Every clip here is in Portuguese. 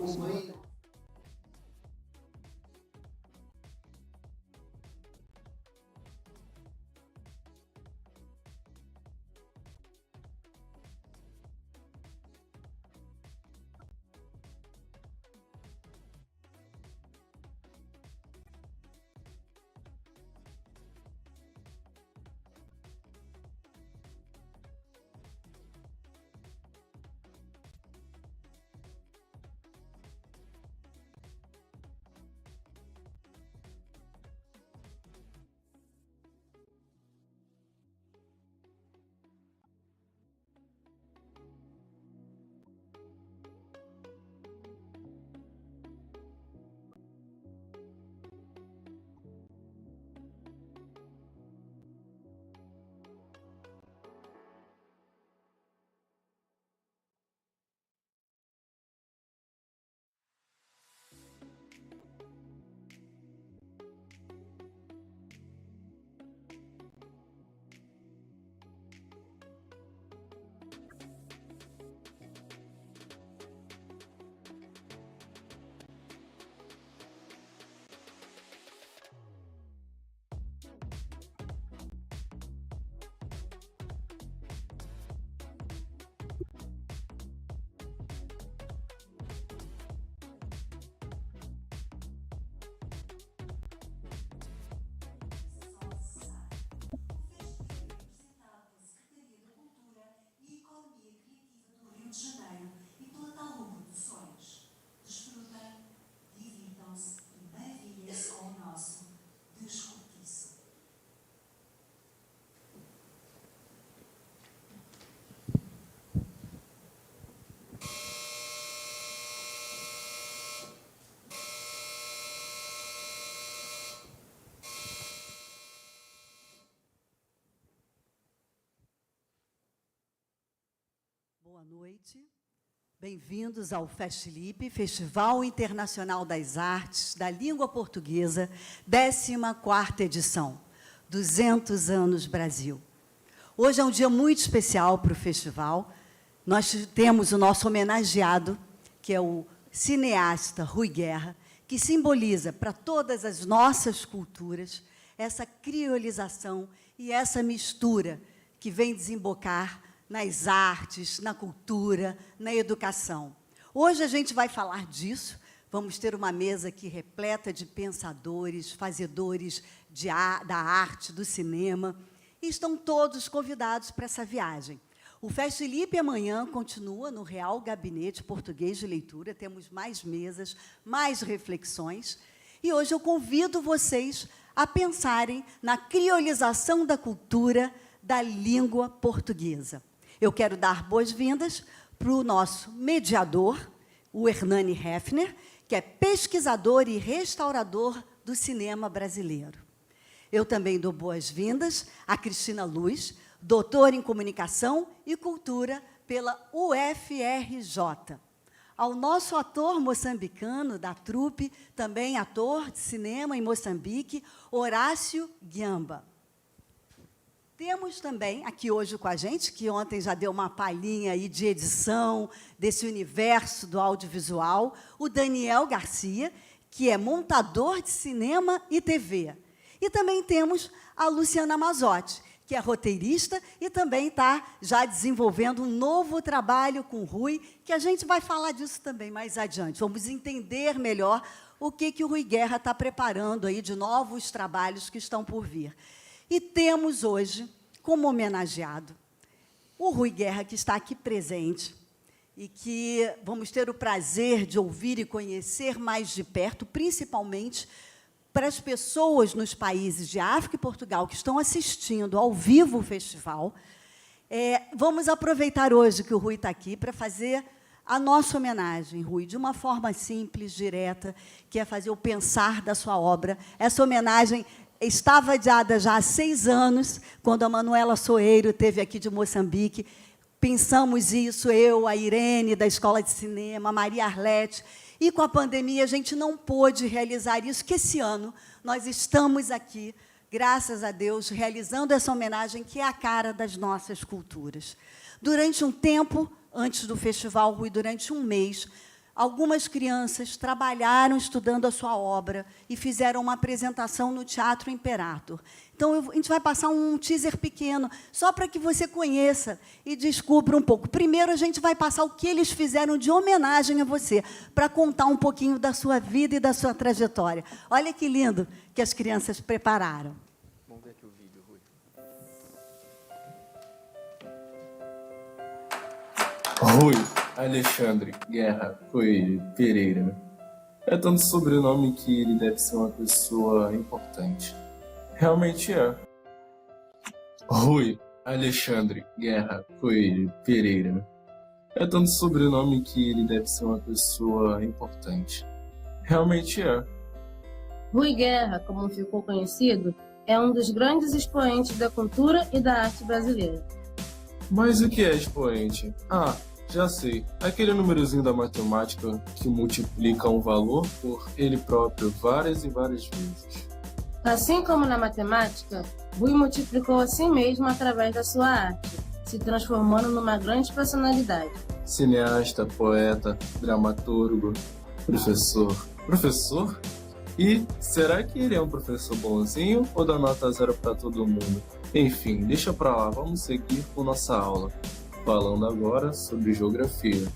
acompanhem. Boa noite, bem-vindos ao FestLip, Festival Internacional das Artes da Língua Portuguesa, 14ª edição, 200 anos Brasil. Hoje é um dia muito especial para o festival. Nós temos o nosso homenageado, que é o cineasta Rui Guerra, que simboliza para todas as nossas culturas essa criolização e essa mistura que vem desembocar nas artes, na cultura, na educação. Hoje a gente vai falar disso, vamos ter uma mesa aqui repleta de pensadores, fazedores da arte, do cinema, e estão todos convidados para essa viagem. O FestLip amanhã continua no Real Gabinete Português de Leitura, temos mais mesas, mais reflexões, e hoje eu convido vocês a pensarem na criolização da cultura da língua portuguesa. Eu quero dar boas-vindas para o nosso mediador, o Hernani Heffner, que é pesquisador e restaurador do cinema brasileiro. Eu também dou boas-vindas a Cristina Luz, doutora em Comunicação e Cultura pela UFRJ. Ao nosso ator moçambicano da trupe, também ator de cinema em Moçambique, Horácio Guiamba. Temos também aqui hoje com a gente, que ontem já deu uma palhinha aí de edição desse universo do audiovisual, o Daniel Garcia, que é montador de cinema e TV. E também temos a Luciana Mazotti, que é roteirista e também está já desenvolvendo um novo trabalho com o Rui, que a gente vai falar disso também mais adiante. Vamos entender melhor o que o Rui Guerra está preparando aí de novos trabalhos que estão por vir. E temos hoje, como homenageado, o Rui Guerra, que está aqui presente, e que vamos ter o prazer de ouvir e conhecer mais de perto, principalmente para as pessoas nos países de África e Portugal que estão assistindo ao vivo o festival. Vamos aproveitar hoje que o Rui está aqui para fazer a nossa homenagem, Rui, de uma forma simples, direta, que é fazer o pensar da sua obra. Essa homenagem estava adiada já há 6 anos, quando a Manuela Soeiro esteve aqui de Moçambique. Pensamos isso, eu, a Irene, da Escola de Cinema, a Maria Arlete, e com a pandemia a gente não pôde realizar isso, que esse ano nós estamos aqui, graças a Deus, realizando essa homenagem que é a cara das nossas culturas. Durante um tempo, antes do festival, Rui, durante um mês, algumas crianças trabalharam estudando a sua obra e fizeram uma apresentação no Teatro Imperator. Então, a gente vai passar um teaser pequeno, só para que você conheça e descubra um pouco. Primeiro, a gente vai passar o que eles fizeram de homenagem a você, para contar um pouquinho da sua vida e da sua trajetória. Olha que lindo que as crianças prepararam. Vamos ver aqui o vídeo, Rui. Rui Alexandre Guerra Coelho Pereira. É tanto sobrenome que ele deve ser uma pessoa importante. Realmente é. Rui Alexandre Guerra Coelho Pereira. É tanto sobrenome que ele deve ser uma pessoa importante. Realmente é. Rui Guerra, como ficou conhecido, é um dos grandes expoentes da cultura e da arte brasileira. Mas o que é expoente? Ah, já sei. Aquele númerozinho da matemática que multiplica um valor por ele próprio várias e várias vezes. Assim como na matemática, Rui multiplicou a si mesmo através da sua arte, se transformando numa grande personalidade. Cineasta, poeta, dramaturgo, professor. Professor? E será que ele é um professor bonzinho ou dá nota zero para todo mundo? Enfim, deixa pra lá, vamos seguir com nossa aula. Falando agora sobre geografia.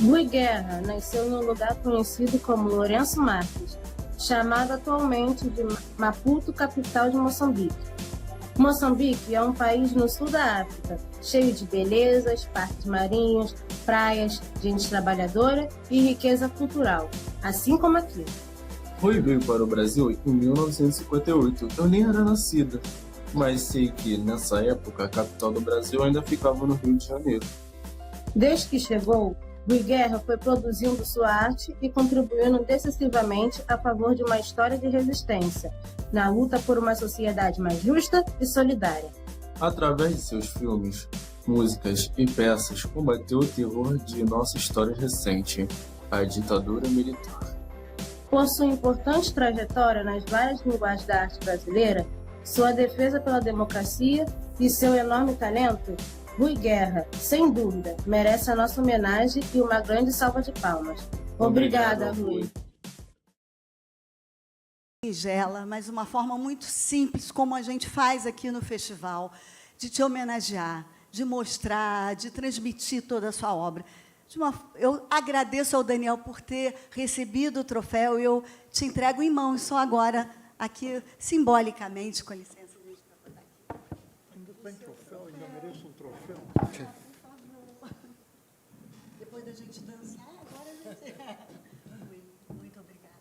Rui Guerra nasceu em um lugar conhecido como Lourenço Marques, chamado atualmente de Maputo, capital de Moçambique. Moçambique é um país no sul da África, cheio de belezas, parques marinhos, praias, gente trabalhadora e riqueza cultural, assim como aqui. Rui veio para o Brasil em 1958. Eu nem era nascida, mas sei que, nessa época, a capital do Brasil ainda ficava no Rio de Janeiro. Desde que chegou, Rui Guerra foi produzindo sua arte e contribuindo decisivamente a favor de uma história de resistência, na luta por uma sociedade mais justa e solidária. Através de seus filmes, músicas e peças, combateu o terror de nossa história recente, a ditadura militar. Por sua importante trajetória nas várias linguagens da arte brasileira, sua defesa pela democracia e seu enorme talento, Rui Guerra, sem dúvida, merece a nossa homenagem e uma grande salva de palmas. Obrigada, Rui. Singela, mas uma forma muito simples, como a gente faz aqui no festival, de te homenagear, de mostrar, de transmitir toda a sua obra. Eu agradeço ao Daniel por ter recebido o troféu e eu te entrego em mãos só agora, aqui, simbolicamente, com licença. Ainda tem troféu, ainda mereço um troféu. Depois da gente dançar, agora a gente... Muito obrigada.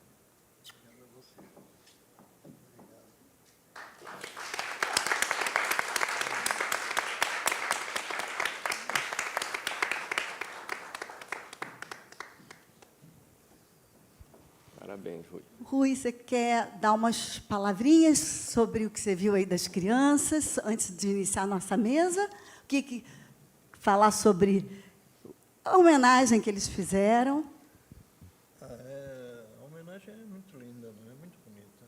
Parabéns, Rui. Rui, você quer dar umas palavrinhas sobre o que você viu aí das crianças, antes de iniciar a nossa mesa? Falar sobre a homenagem que eles fizeram? A homenagem é muito linda, não é? Muito bonita.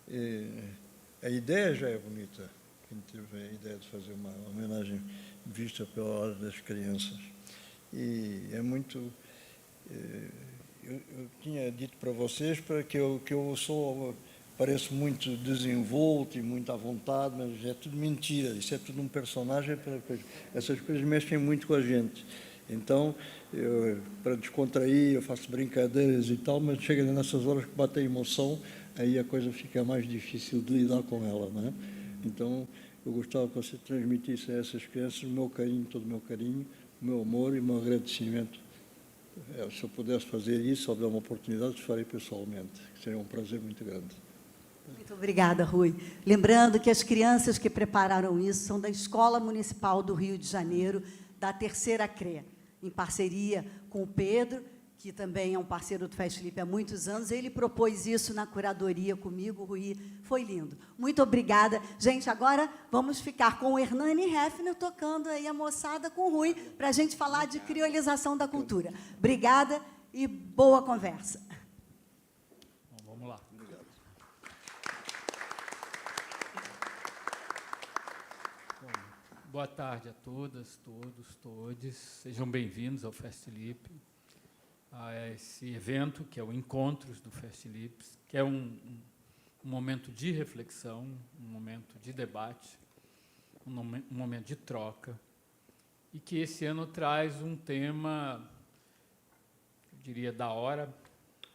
E a ideia já é bonita. Quem teve a ideia de fazer uma homenagem vista pela hora das crianças. E é muito... Eu tinha dito para vocês que eu pareço muito desenvolto e muito à vontade, mas é tudo mentira, isso é tudo um personagem, essas coisas mexem muito com a gente. Então, para descontrair, eu faço brincadeiras e tal, mas chega nessas horas que bate a emoção, aí a coisa fica mais difícil de lidar com ela, não é? Então, eu gostava que você transmitisse a essas crianças o meu carinho, todo o meu carinho, o meu amor e o meu agradecimento. Se eu pudesse fazer isso, se houver uma oportunidade, farei pessoalmente, que seria um prazer muito grande. Muito obrigada, Rui. Lembrando que as crianças que prepararam isso são da Escola Municipal do Rio de Janeiro, da Terceira CRE, em parceria com o Pedro, que também é um parceiro do Festilipe há muitos anos. Ele propôs isso na curadoria comigo, Rui. Foi lindo. Muito obrigada. Gente, agora vamos ficar com o Hernani Hefner tocando aí a moçada com o Rui, para a gente falar de criolização da cultura. Obrigada e boa conversa. Bom, vamos lá. Obrigado. Bom, boa tarde a todas, todos, todes. Sejam bem-vindos ao Festilipe. a esse evento, que é o Encontros do FestLips, que é um momento de reflexão, um momento de debate, um momento de troca, e que esse ano traz um tema, eu diria, da hora.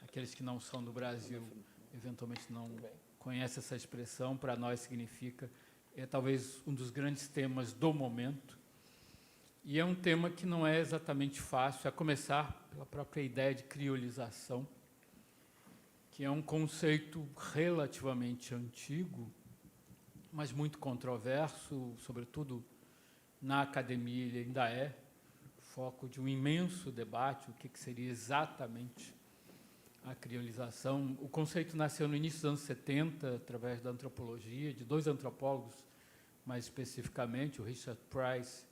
Aqueles que não são do Brasil, eventualmente não conhecem essa expressão, para nós significa, talvez um dos grandes temas do momento, e é um tema que não é exatamente fácil, a começar pela própria ideia de criolização, que é um conceito relativamente antigo, mas muito controverso, sobretudo na academia ele ainda é foco de um imenso debate, o que seria exatamente a criolização. O conceito nasceu no início dos anos 70, através da antropologia, de dois antropólogos, mais especificamente, o Richard Price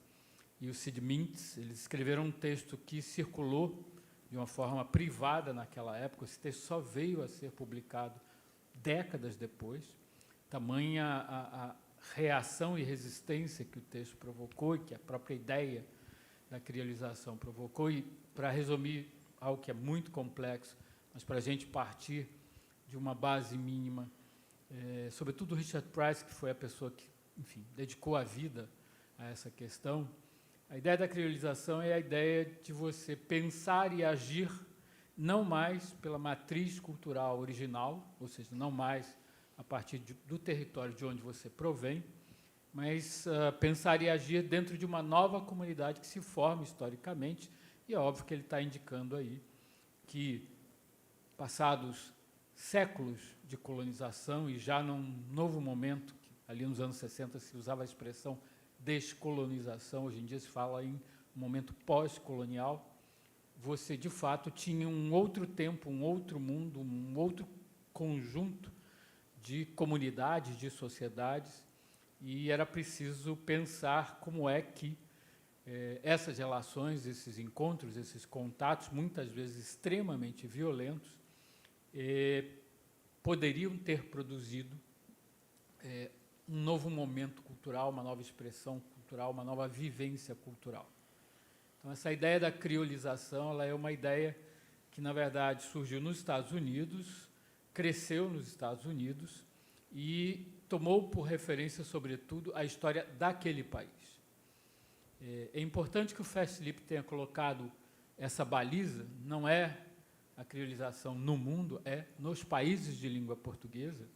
e o Sid Mintz. Eles escreveram um texto que circulou de uma forma privada naquela época. Esse texto só veio a ser publicado décadas depois. Tamanha a reação e resistência que o texto provocou e que a própria ideia da criolização provocou. E, para resumir algo que é muito complexo, mas para a gente partir de uma base mínima, sobretudo o Richard Price, que foi a pessoa que, enfim, dedicou a vida a essa questão, a ideia da criolização é a ideia de você pensar e agir não mais pela matriz cultural original, ou seja, não mais a partir do território de onde você provém, mas pensar e agir dentro de uma nova comunidade que se forma historicamente, e é óbvio que ele está indicando aí que, passados séculos de colonização, e já num novo momento, que ali nos anos 60 se usava a expressão descolonização, hoje em dia se fala em um momento pós-colonial, você, de fato, tinha um outro tempo, um outro mundo, um outro conjunto de comunidades, de sociedades, e era preciso pensar como é que essas relações, esses encontros, esses contatos, muitas vezes extremamente violentos, poderiam ter produzido um novo momento cultural, uma nova expressão cultural, uma nova vivência cultural. Então, essa ideia da criolização, ela é uma ideia que, na verdade, surgiu nos Estados Unidos, cresceu nos Estados Unidos e tomou por referência, sobretudo, a história daquele país. É importante que o FestLip tenha colocado essa baliza, não é a criolização no mundo, é nos países de língua portuguesa.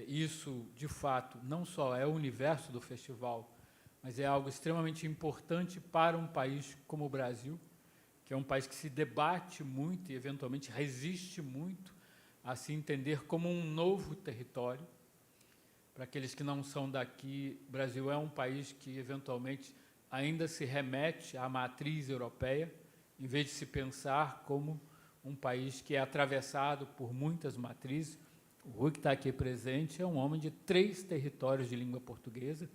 Isso, de fato, não só é o universo do festival, mas é algo extremamente importante para um país como o Brasil, que é um país que se debate muito e, eventualmente, resiste muito a se entender como um novo território. Para aqueles que não são daqui, o Brasil é um país que, eventualmente, ainda se remete à matriz europeia, em vez de se pensar como um país que é atravessado por muitas matrizes. O Rui, que está aqui presente, é um homem de 3 territórios de língua portuguesa: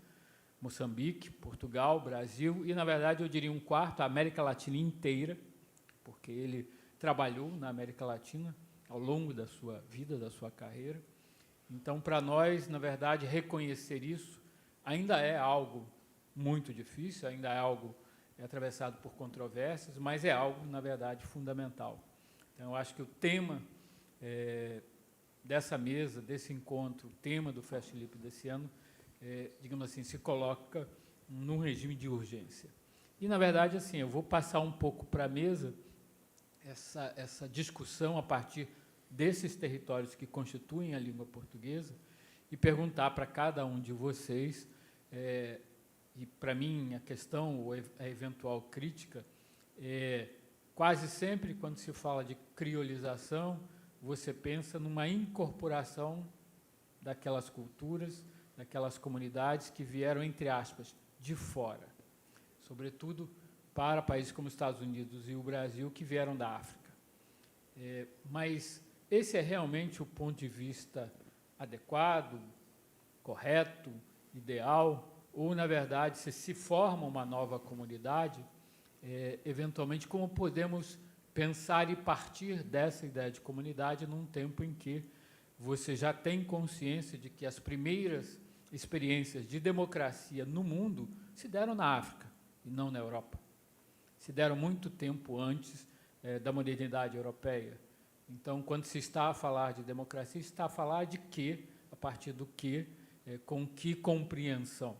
Moçambique, Portugal, Brasil e, na verdade, eu diria um quarto, a América Latina inteira, porque ele trabalhou na América Latina ao longo da sua vida, da sua carreira. Então, para nós, na verdade, reconhecer isso ainda é algo muito difícil, ainda é algo atravessado por controvérsias, mas é algo, na verdade, fundamental. Então, eu acho que o tema dessa mesa, desse encontro, o tema do FestLip desse ano, digamos assim, se coloca num regime de urgência. E, na verdade, assim, eu vou passar um pouco para a mesa essa discussão a partir desses territórios que constituem a língua portuguesa e perguntar para cada um de vocês, e para mim a questão ou a eventual crítica, quase sempre quando se fala de criolização, você pensa numa incorporação daquelas culturas, daquelas comunidades que vieram, entre aspas, de fora, sobretudo para países como os Estados Unidos e o Brasil, que vieram da África. Mas esse é realmente o ponto de vista adequado, correto, ideal, ou, na verdade, se forma uma nova comunidade, eventualmente, como podemos pensar e partir dessa ideia de comunidade num tempo em que você já tem consciência de que as primeiras experiências de democracia no mundo se deram na África e não na Europa. Se deram muito tempo antes da modernidade europeia. Então, quando se está a falar de democracia, se está a falar de quê, a partir do quê, com que compreensão.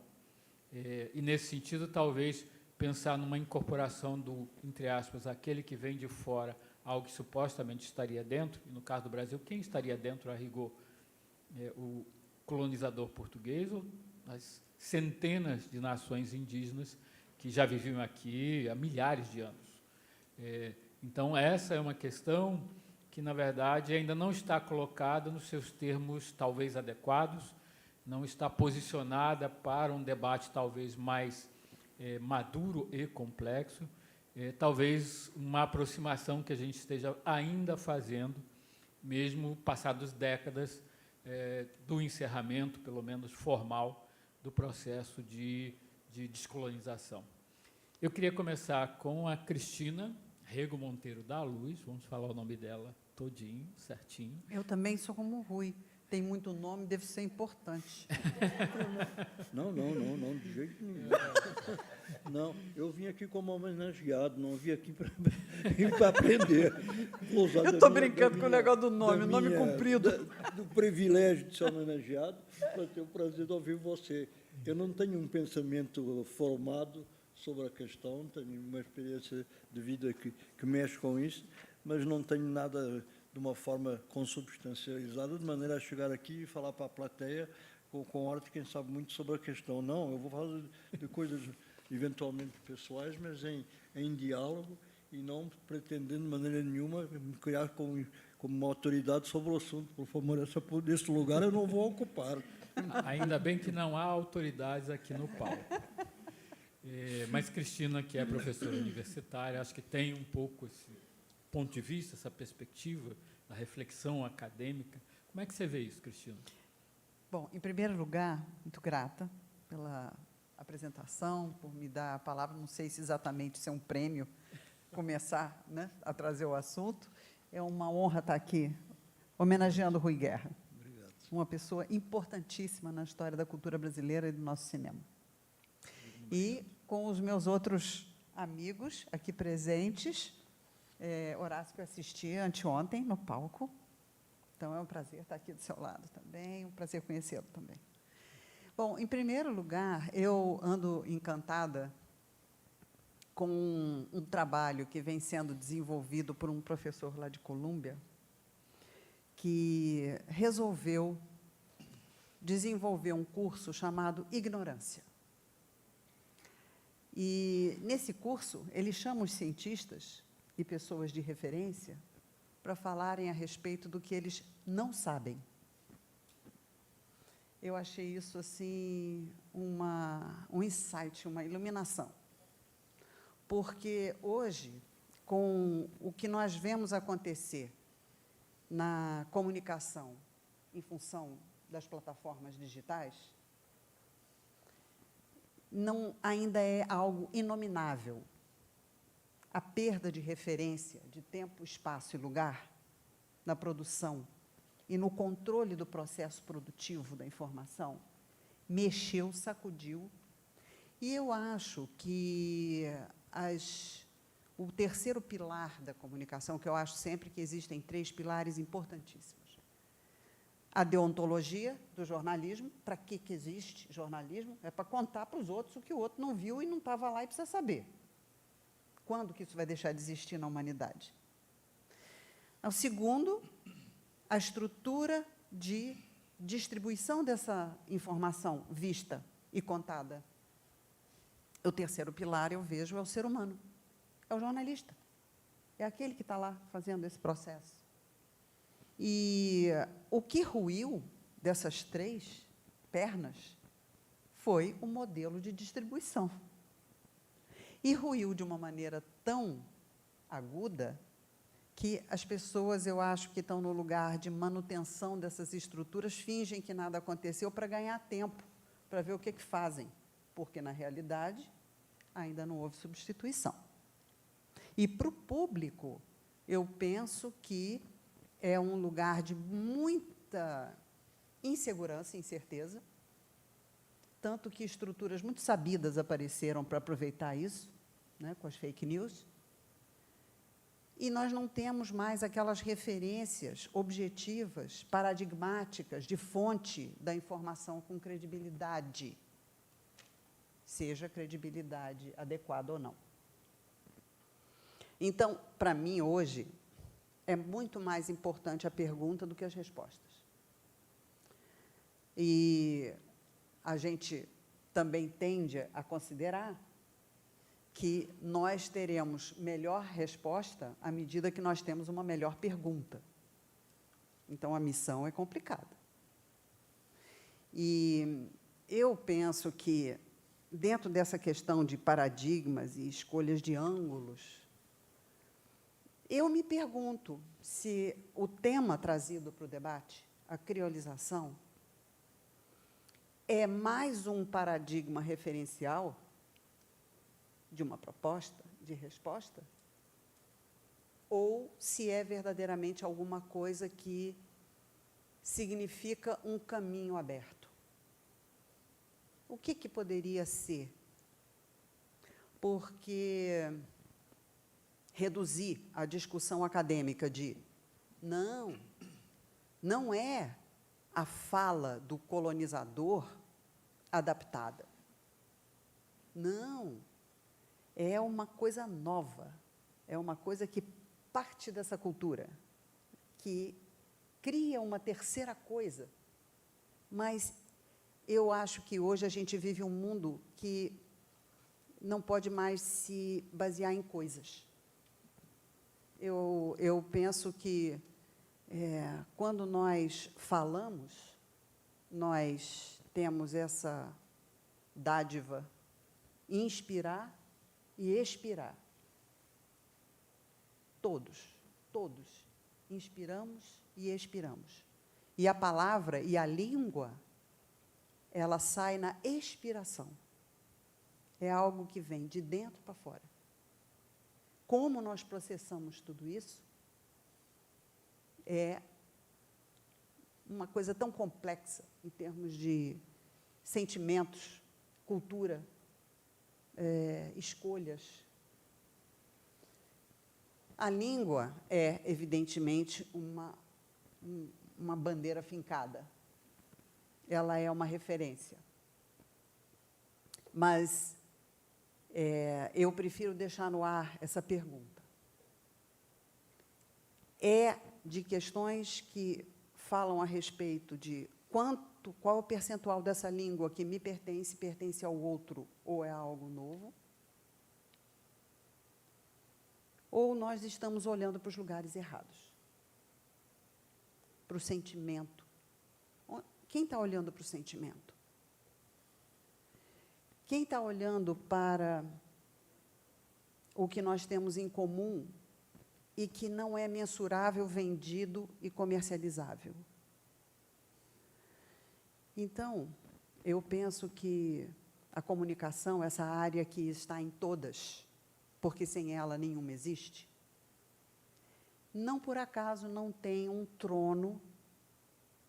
E, nesse sentido, talvez pensar numa incorporação do, entre aspas, aquele que vem de fora, algo que supostamente estaria dentro, e no caso do Brasil, quem estaria dentro, a rigor? O colonizador português ou as centenas de nações indígenas que já viviam aqui há milhares de anos. Então, essa é uma questão que, na verdade, ainda não está colocada nos seus termos talvez adequados, não está posicionada para um debate talvez mais maduro e complexo, talvez uma aproximação que a gente esteja ainda fazendo, mesmo passadas décadas do encerramento, pelo menos formal, do processo de descolonização. Eu queria começar com a Cristina Rego Monteiro da Luz, vamos falar o nome dela todinho, certinho. Eu também sou como o Rui, tem muito nome, deve ser importante. Não, de jeito nenhum. Não, eu vim aqui como homenageado, não vim aqui para aprender. Eu estou brincando com o negócio do nome, o nome comprido. Do privilégio de ser homenageado, para ter o prazer de ouvir você. Eu não tenho um pensamento formado sobre a questão, tenho uma experiência de vida que mexe com isso, mas não tenho nada de uma forma consubstancializada, de maneira a chegar aqui e falar para a plateia com ordem de quem sabe muito sobre a questão. Não, eu vou falar de coisas eventualmente pessoais, mas em diálogo e não pretendendo de maneira nenhuma me criar como uma autoridade sobre o assunto. Por favor, esse lugar eu não vou ocupar. Ainda bem que não há autoridades aqui no palco. Mas Cristina, que é professora universitária, acho que tem um pouco esse ponto de vista, essa perspectiva, a reflexão acadêmica. Como é que você vê isso, Cristina? Bom, em primeiro lugar, muito grata pela apresentação, por me dar a palavra. Não sei se exatamente isso é um prêmio, começar, né, a trazer o assunto. É uma honra estar aqui, homenageando Rui Guerra. Obrigado. Uma pessoa importantíssima na história da cultura brasileira e do nosso cinema. E com os meus outros amigos aqui presentes, Horácio, que eu assisti anteontem no palco, então é um prazer estar aqui do seu lado também, um prazer conhecê-lo também. Bom, em primeiro lugar, eu ando encantada com um trabalho que vem sendo desenvolvido por um professor lá de Colômbia, que resolveu desenvolver um curso chamado Ignorância. E, nesse curso, ele chama os cientistas e pessoas de referência para falarem a respeito do que eles não sabem. Eu achei isso, assim, um insight, uma iluminação. Porque, hoje, com o que nós vemos acontecer na comunicação em função das plataformas digitais, ainda é algo inominável. A perda de referência de tempo, espaço e lugar na produção e no controle do processo produtivo da informação mexeu, sacudiu. E eu acho que o terceiro pilar da comunicação, que eu acho sempre que existem 3 pilares importantíssimos. A deontologia do jornalismo. Para que existe jornalismo? É para contar para os outros o que o outro não viu e não estava lá e precisa saber. Quando que isso vai deixar de existir na humanidade? O segundo, a estrutura de distribuição dessa informação vista e contada. O terceiro pilar, eu vejo, é o ser humano. É o jornalista. É aquele que está lá fazendo esse processo. E o que ruiu dessas 3 pernas foi o modelo de distribuição. E ruiu de uma maneira tão aguda que as pessoas, eu acho, que estão no lugar de manutenção dessas estruturas, fingem que nada aconteceu para ganhar tempo, para ver o que fazem, porque, na realidade, ainda não houve substituição. E, para o público, eu penso que é um lugar de muita insegurança e incerteza, tanto que estruturas muito sabidas apareceram para aproveitar isso, né, com as fake news. E nós não temos mais aquelas referências objetivas, paradigmáticas, de fonte da informação com credibilidade, seja credibilidade adequada ou não. Então, para mim, hoje, é muito mais importante a pergunta do que as respostas. E a gente também tende a considerar que nós teremos melhor resposta à medida que nós temos uma melhor pergunta. Então, a missão é complicada. E eu penso que, dentro dessa questão de paradigmas e escolhas de ângulos, eu me pergunto se o tema trazido para o debate, a criolização, é mais um paradigma referencial de uma proposta de resposta, ou se é verdadeiramente alguma coisa que significa um caminho aberto. O que poderia ser? Porque reduzir a discussão acadêmica de não é a fala do colonizador adaptada. Não, é uma coisa nova, é uma coisa que parte dessa cultura, que cria uma terceira coisa. Mas eu acho que hoje a gente vive um mundo que não pode mais se basear em coisas. Eu penso que, quando nós falamos, nós temos essa dádiva, inspirar e expirar. Todos inspiramos e expiramos. E a palavra e a língua, ela sai na expiração. É algo que vem de dentro para fora. Como nós processamos tudo isso é uma coisa tão complexa em termos de sentimentos, cultura, escolhas. A língua é, evidentemente, uma bandeira fincada. Ela é uma referência. Mas eu prefiro deixar no ar essa pergunta. É de questões que falam a respeito de qual o percentual dessa língua que me pertence ao outro, ou é algo novo, ou nós estamos olhando para os lugares errados, para o sentimento. Quem está olhando para o sentimento? Quem está olhando para o que nós temos em comum e que não é mensurável, vendido e comercializável? Então, eu penso que a comunicação, essa área que está em todas, porque sem ela nenhuma existe, não por acaso não tem um trono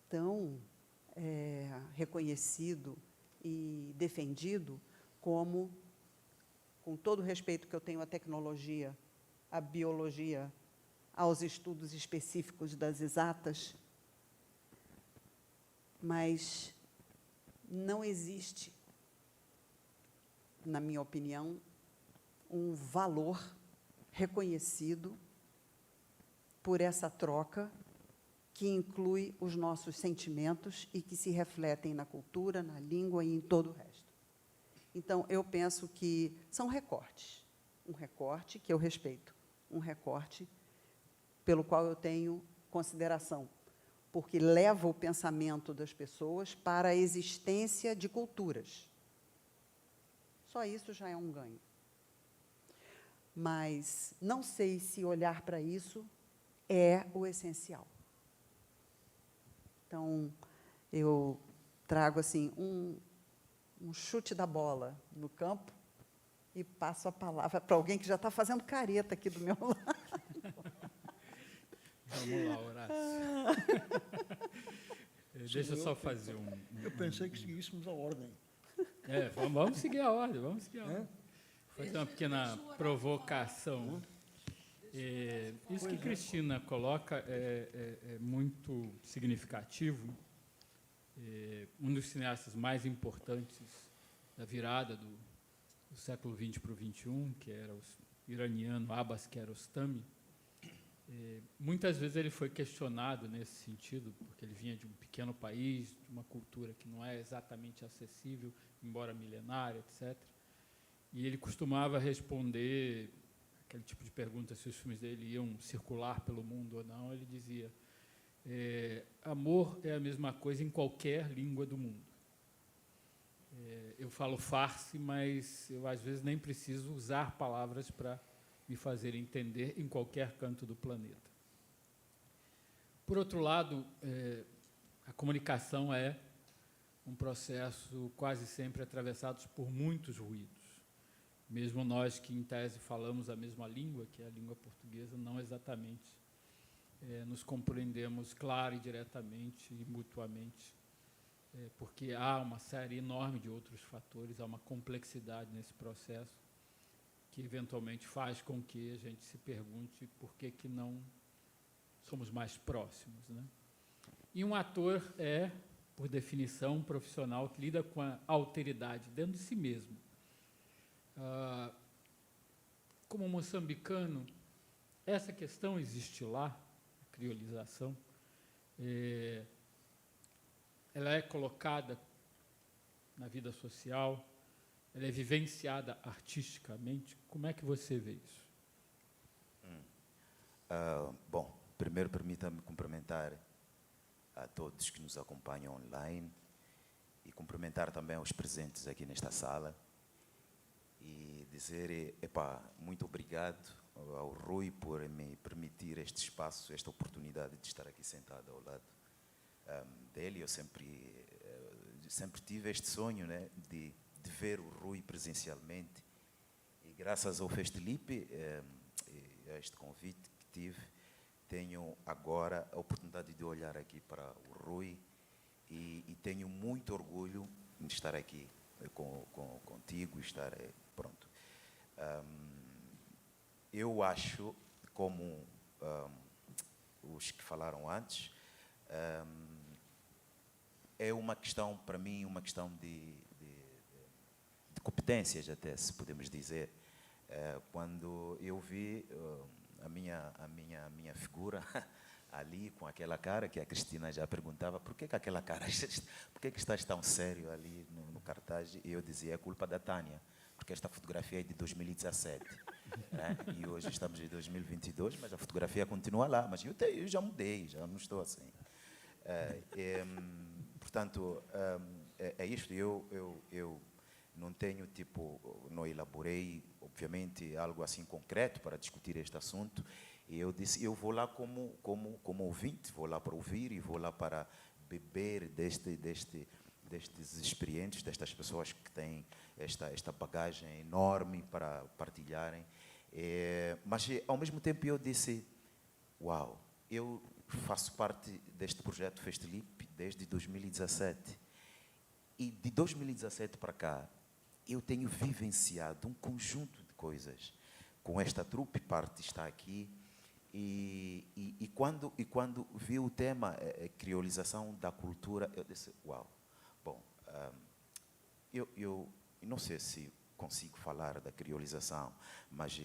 tão reconhecido e defendido como, com todo o respeito que eu tenho à tecnologia, à biologia, aos estudos específicos das exatas, mas não existe, na minha opinião, um valor reconhecido por essa troca que inclui os nossos sentimentos e que se refletem na cultura, na língua e em todo o resto. Então, eu penso que são recortes. Um recorte que eu respeito, um recorte pelo qual eu tenho consideração, porque leva o pensamento das pessoas para a existência de culturas. Só isso já é um ganho. Mas não sei se olhar para isso é o essencial. Então, eu trago assim um chute da bola no campo e passo a palavra para alguém que já está fazendo careta aqui do meu lado. Vamos lá, Horácio. Deixa eu só fazer Eu pensei que seguíssemos a ordem. Vamos seguir a ordem, vamos seguir a ordem. Vou fazer uma pequena provocação. Isso que Cristina coloca é muito significativo. Um dos cineastas mais importantes da virada do século XX para o XXI, que era o iraniano Abbas Kiarostami, muitas vezes ele foi questionado nesse sentido, porque ele vinha de um pequeno país, de uma cultura que não é exatamente acessível, embora milenária, etc. E ele costumava responder aquele tipo de pergunta se os filmes dele iam circular pelo mundo ou não. Ele dizia: amor é a mesma coisa em qualquer língua do mundo. Eu falo farsi, mas eu às vezes nem preciso usar palavras para me fazer entender em qualquer canto do planeta. Por outro lado, a comunicação é um processo quase sempre atravessado por muitos ruídos. Mesmo nós que, em tese, falamos a mesma língua, que é a língua portuguesa, não exatamente nos compreendemos clara e diretamente e mutuamente, porque há uma série enorme de outros fatores, há uma complexidade nesse processo que, eventualmente, faz com que a gente se pergunte por que não somos mais próximos, né? E um ator é, por definição, um profissional que lida com a alteridade dentro de si mesmo. Como moçambicano, essa questão existe lá, a criolização, ela é colocada na vida social, ela é vivenciada artisticamente. Como é que você vê isso? Bom, primeiro permita-me cumprimentar a todos que nos acompanham online e cumprimentar também os presentes aqui nesta sala e dizer, muito obrigado ao Rui por me permitir este espaço, esta oportunidade de estar aqui sentado ao lado dele. Eu sempre tive este sonho, né, de ver o Rui presencialmente, e graças ao Festilipe, e a este convite que tive, tenho agora a oportunidade de olhar aqui para o Rui e tenho muito orgulho de estar aqui contigo, estar pronto. Eu acho, como os que falaram antes, é uma questão, para mim, uma questão de competências, até, se podemos dizer. Quando eu vi a minha figura ali, com aquela cara, que a Cristina já perguntava, por que aquela cara, por que estás tão sério ali no cartaz? E eu dizia, é culpa da Tânia, porque esta fotografia é de 2017, né? E hoje estamos em 2022, mas a fotografia continua lá, mas eu já mudei, já não estou assim. Portanto, é isto. Eu não tenho, não elaborei, obviamente, algo assim concreto para discutir este assunto. E eu disse, eu vou lá como ouvinte, vou lá para ouvir e vou lá para beber destes experientes, destas pessoas que têm esta bagagem enorme para partilharem. Mas, ao mesmo tempo, eu disse, uau, eu faço parte deste projeto Festilipe desde 2017. E de 2017 para cá, eu tenho vivenciado um conjunto de coisas. Com esta trupe, parte está aqui. E quando vi o tema criolização da cultura, eu disse, uau. Bom, eu não sei se consigo falar da criolização, mas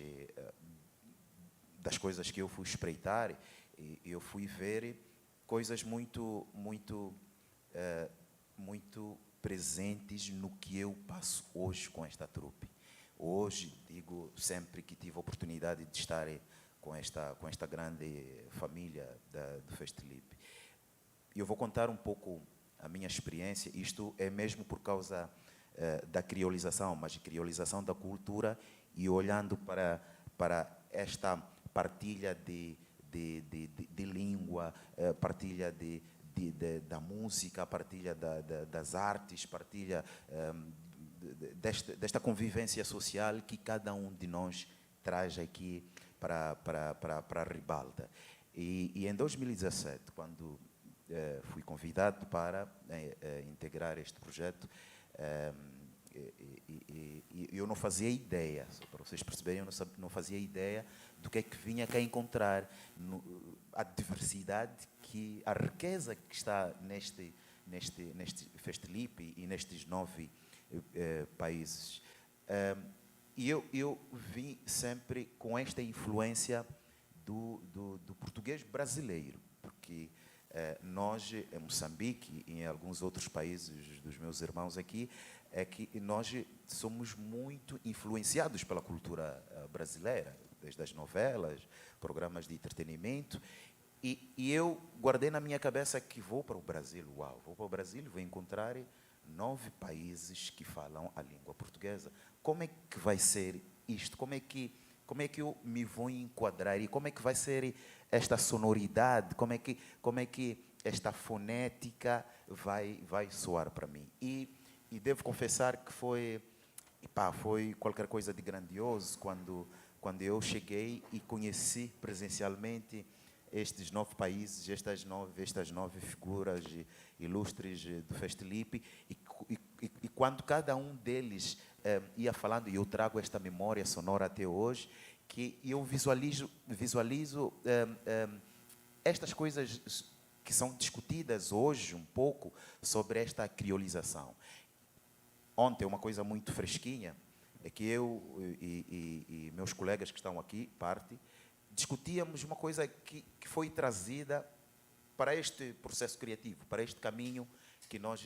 das coisas que eu fui espreitar, eu fui ver coisas muito presentes no que eu passo hoje com esta trupe. Hoje, digo sempre que tive a oportunidade de estar com esta grande família do Festilipe. Eu vou contar um pouco a minha experiência. Isto é mesmo por causa da criolização, mas criolização da cultura, e olhando para esta partilha de língua, partilha da música, partilha das artes, partilha desta convivência social que cada um de nós traz aqui para a ribalta. E em 2017, quando fui convidado para integrar este projeto, eu não fazia ideia, só para vocês perceberem, eu não fazia ideia do que é que vinha cá encontrar, a diversidade, a riqueza que está neste Festlip e nestes 9 países. E eu vim sempre com esta influência do português brasileiro, porque nós, em Moçambique e em alguns outros países dos meus irmãos aqui, é que nós somos muito influenciados pela cultura brasileira, desde as novelas, programas de entretenimento, e eu guardei na minha cabeça que vou para o Brasil, vou para o Brasil e vou encontrar 9 países que falam a língua portuguesa. Como é que vai ser isto? Como é que eu me vou enquadrar? E como é que vai ser esta sonoridade? Como é que esta fonética vai soar para mim? E devo confessar que foi qualquer coisa de grandioso quando eu cheguei e conheci presencialmente estes 9 países, estas nove figuras ilustres do Festlip, e quando cada um deles ia falando, e eu trago esta memória sonora até hoje, que eu visualizo estas coisas que são discutidas hoje um pouco sobre esta criolização. Ontem, uma coisa muito fresquinha, é que eu e meus colegas que estão aqui, discutíamos uma coisa que foi trazida para este processo criativo, para este caminho que nós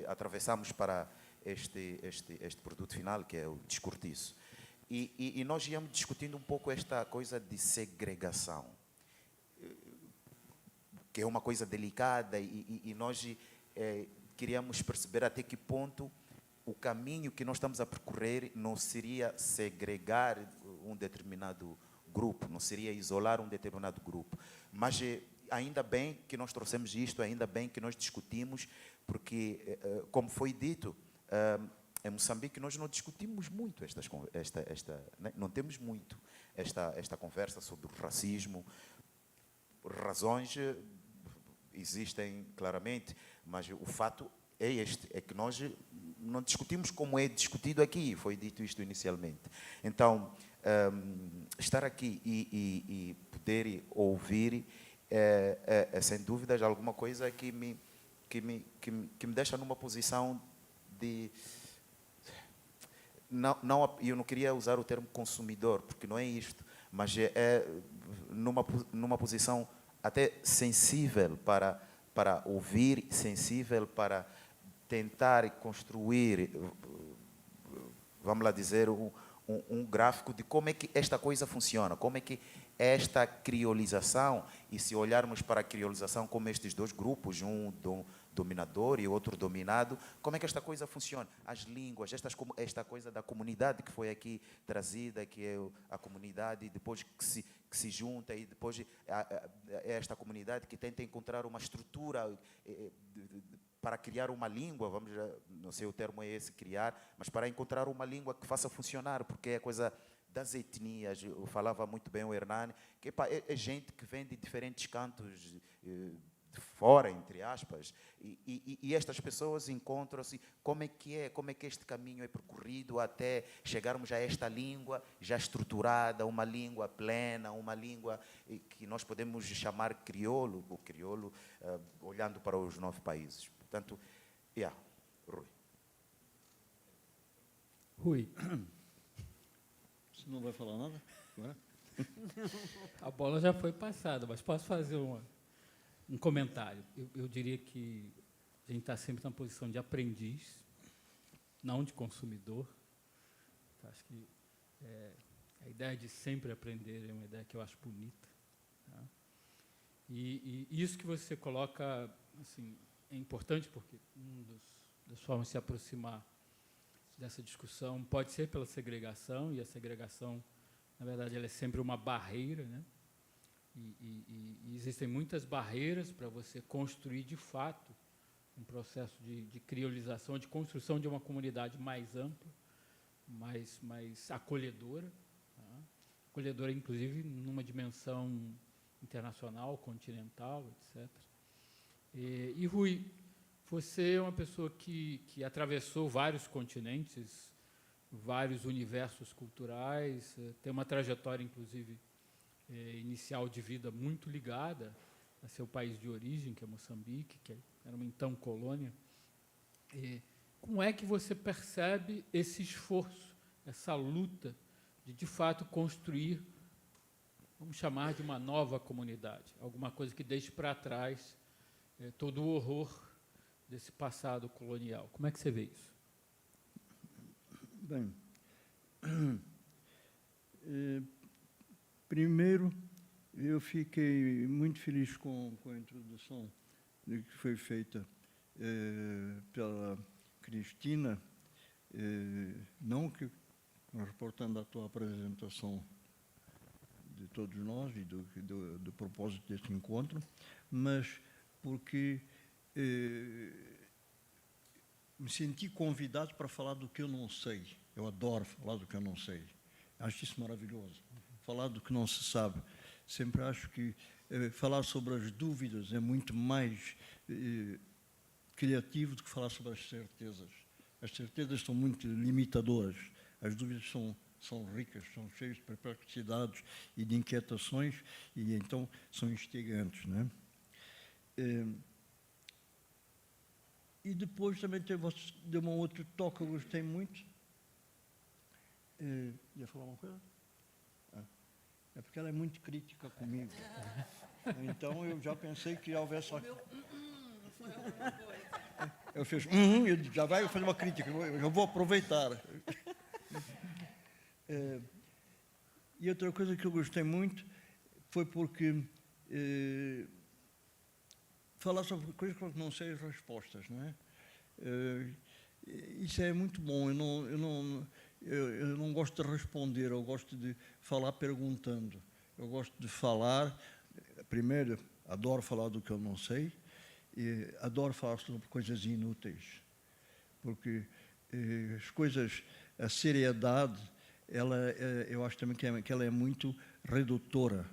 atravessamos para este produto final, que é o Descortiço. E nós íamos discutindo um pouco esta coisa de segregação, que é uma coisa delicada, e nós queríamos perceber até que ponto o caminho que nós estamos a percorrer não seria segregar um determinado grupo, não seria isolar um determinado grupo. Mas ainda bem que nós trouxemos isto, ainda bem que nós discutimos, porque, como foi dito, em Moçambique nós não discutimos muito não temos muito esta conversa sobre o racismo. Razões existem claramente, mas o fato é que nós não discutimos como é discutido aqui, foi dito isto inicialmente. Então, estar aqui e poder ouvir é sem dúvidas alguma coisa que me deixa numa posição de... eu não queria usar o termo consumidor, porque não é isto, mas é numa posição até sensível para ouvir, sensível para tentar construir, vamos lá dizer, um gráfico de como é que esta coisa funciona, como é que esta criolização, e se olharmos para a criolização como estes 2 grupos, um dominador e outro dominado, como é que esta coisa funciona? As línguas, esta coisa da comunidade que foi aqui trazida, que é a comunidade depois que se junta, e depois é esta comunidade que tenta encontrar uma estrutura para criar uma língua, não sei o termo é esse, criar, mas para encontrar uma língua que faça funcionar, porque é a coisa das etnias. Eu falava muito bem o Hernani, que é gente que vem de diferentes cantos de fora, entre aspas, e estas pessoas encontram-se. Como é que este caminho é percorrido até chegarmos a esta língua já estruturada, uma língua plena, uma língua que nós podemos chamar crioulo, o crioulo, olhando para os 9 países. Portanto, Rui. Você não vai falar nada? Não é? A bola já foi passada, mas posso fazer um comentário. Eu diria que a gente está sempre na posição de aprendiz, não de consumidor. Acho que a ideia de sempre aprender é uma ideia que eu acho bonita. Tá? E isso que você coloca, assim, é importante, porque das formas de se aproximar dessa discussão pode ser pela segregação, e a segregação, na verdade, ela é sempre uma barreira, né? E existem muitas barreiras para você construir, de fato, um processo de criolização, de construção de uma comunidade mais ampla, mais acolhedora, tá? Acolhedora, inclusive, numa dimensão internacional, continental, etc. E Rui, Você é uma pessoa que atravessou vários continentes, vários universos culturais, tem uma trajetória, inclusive, inicial de vida muito ligada a seu país de origem, que é Moçambique, que era uma então colônia. Como é que você percebe esse esforço, essa luta de fato, construir, vamos chamar de uma nova comunidade, alguma coisa que deixe para trás todo o horror desse passado colonial? Como é que você vê isso? Bem, primeiro, eu fiquei muito feliz com a introdução que foi feita pela Cristina, não que reportando a tua apresentação de todos nós e do propósito deste encontro, mas porque me senti convidado para falar do que eu não sei. Eu adoro falar do que eu não sei. Acho isso maravilhoso. Falar do que não se sabe. Sempre acho que falar sobre as dúvidas é muito mais criativo do que falar sobre as certezas. As certezas são muito limitadoras. As dúvidas são ricas, são cheias de perplexidades e de inquietações, e então são instigantes, né? E depois também deu um outro toque que eu gostei muito. Ia falar uma coisa? É porque ela é muito crítica comigo. Então eu já pensei que houvesse... Eu fiz, ele já vai fazer uma crítica, eu vou aproveitar. E outra coisa que eu gostei muito foi porque falar sobre coisas que eu não sei as respostas, não é? Isso é muito bom. Eu não gosto de responder, eu gosto de falar perguntando. Eu gosto de falar, primeiro, adoro falar do que eu não sei, e adoro falar sobre coisas inúteis, porque as coisas, a seriedade, eu acho também que ela é muito redutora.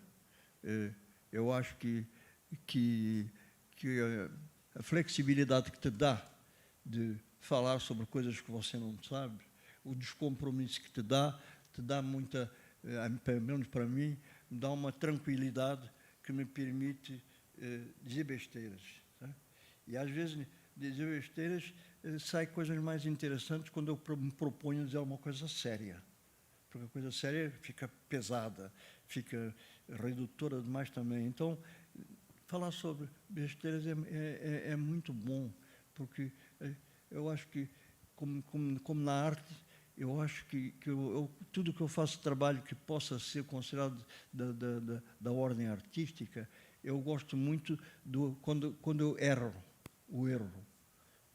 Eu acho que a flexibilidade que te dá de falar sobre coisas que você não sabe, o descompromisso que te dá muita, pelo menos para mim, me dá uma tranquilidade que me permite dizer besteiras. Tá? E às vezes, dizer besteiras, sai coisas mais interessantes quando eu me proponho dizer uma coisa séria. Porque a coisa séria fica pesada, fica redutora demais também. Então, falar sobre besteiras é muito bom, porque eu acho que, como na arte, eu acho que tudo que eu faço trabalho que possa ser considerado da ordem artística, eu gosto muito quando eu erro, o erro.